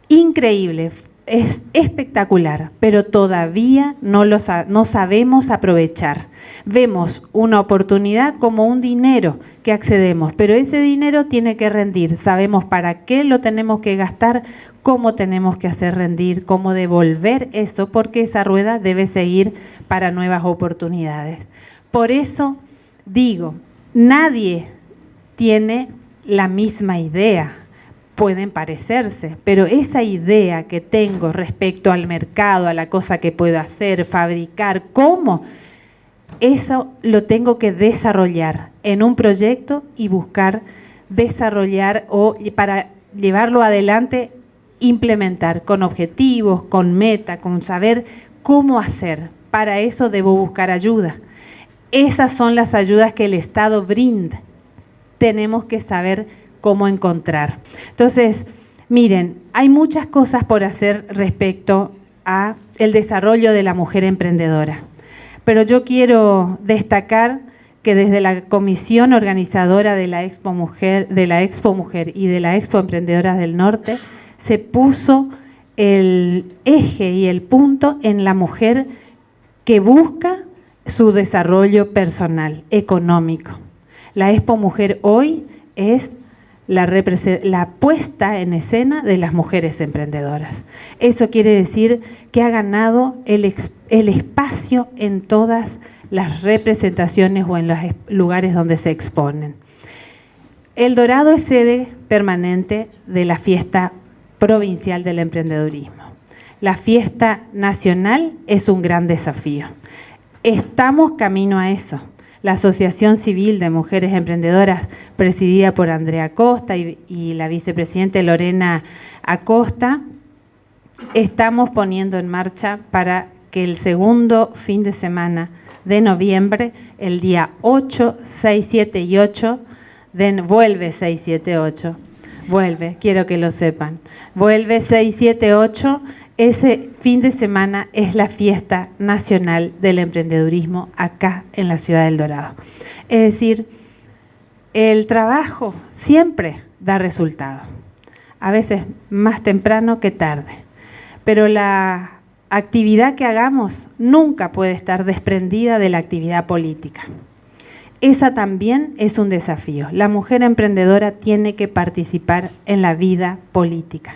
increíble, es espectacular, pero todavía no sabemos aprovechar. Vemos una oportunidad como un dinero que accedemos, pero ese dinero tiene que rendir. Sabemos para qué lo tenemos que gastar, cómo tenemos que hacer rendir, cómo devolver eso, porque esa rueda debe seguir para nuevas oportunidades. Por eso digo, nadie tiene la misma idea. Pueden parecerse, pero esa idea que tengo respecto al mercado, a la cosa que puedo hacer, fabricar, cómo, eso lo tengo que desarrollar en un proyecto y buscar desarrollar o para llevarlo adelante, implementar con objetivos, con meta, con saber cómo hacer. Para eso debo buscar ayuda. Esas son las ayudas que el Estado brinda. Tenemos que saber cómo encontrar. Entonces, miren, hay muchas cosas por hacer respecto a el desarrollo de la mujer emprendedora. Pero yo quiero destacar que desde la comisión organizadora de la Expo Mujer y de la Expo Emprendedoras del Norte se puso el eje y el punto en la mujer que busca su desarrollo personal, económico. La Expo Mujer hoy es la puesta en escena de las mujeres emprendedoras. Eso quiere decir que ha ganado el espacio en todas las representaciones o en los lugares donde se exponen. El Dorado es sede permanente de la fiesta provincial del emprendedurismo. La fiesta nacional es un gran desafío. Estamos camino a eso. La Asociación Civil de Mujeres Emprendedoras, presidida por Andrea Acosta y la vicepresidenta Lorena Acosta, estamos poniendo en marcha para que el segundo fin de semana de noviembre, el día 8, 6, 7 y 8, vuelve 6, 7, 8, vuelve, quiero que lo sepan, vuelve 6, 7, 8, ese fin de semana es la fiesta nacional del emprendedurismo acá en la ciudad del Dorado. Es decir, el trabajo siempre da resultado, a veces más temprano que tarde, pero la actividad que hagamos nunca puede estar desprendida de la actividad política. Esa también es un desafío. La mujer emprendedora tiene que participar en la vida política.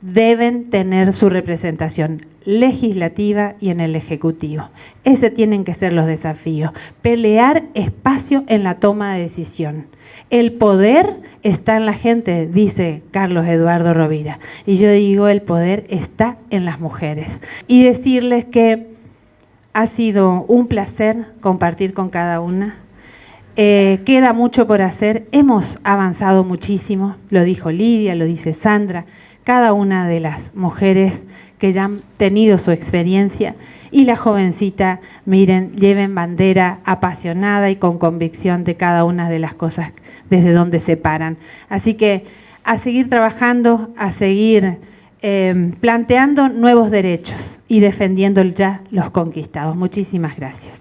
Deben tener su representación legislativa y en el Ejecutivo. Ese tienen que ser los desafíos. Pelear espacio en la toma de decisión. El poder está en la gente, dice Carlos Eduardo Rovira. Y yo digo, el poder está en las mujeres. Y decirles que ha sido un placer compartir con cada una. Queda mucho por hacer. Hemos avanzado muchísimo. Lo dijo Lidia, lo dice Sandra. Cada una de las mujeres que ya han tenido su experiencia y la jovencita, miren, lleven bandera apasionada y con convicción de cada una de las cosas desde donde se paran. Así que a seguir trabajando, a seguir planteando nuevos derechos y defendiendo ya los conquistados. Muchísimas gracias.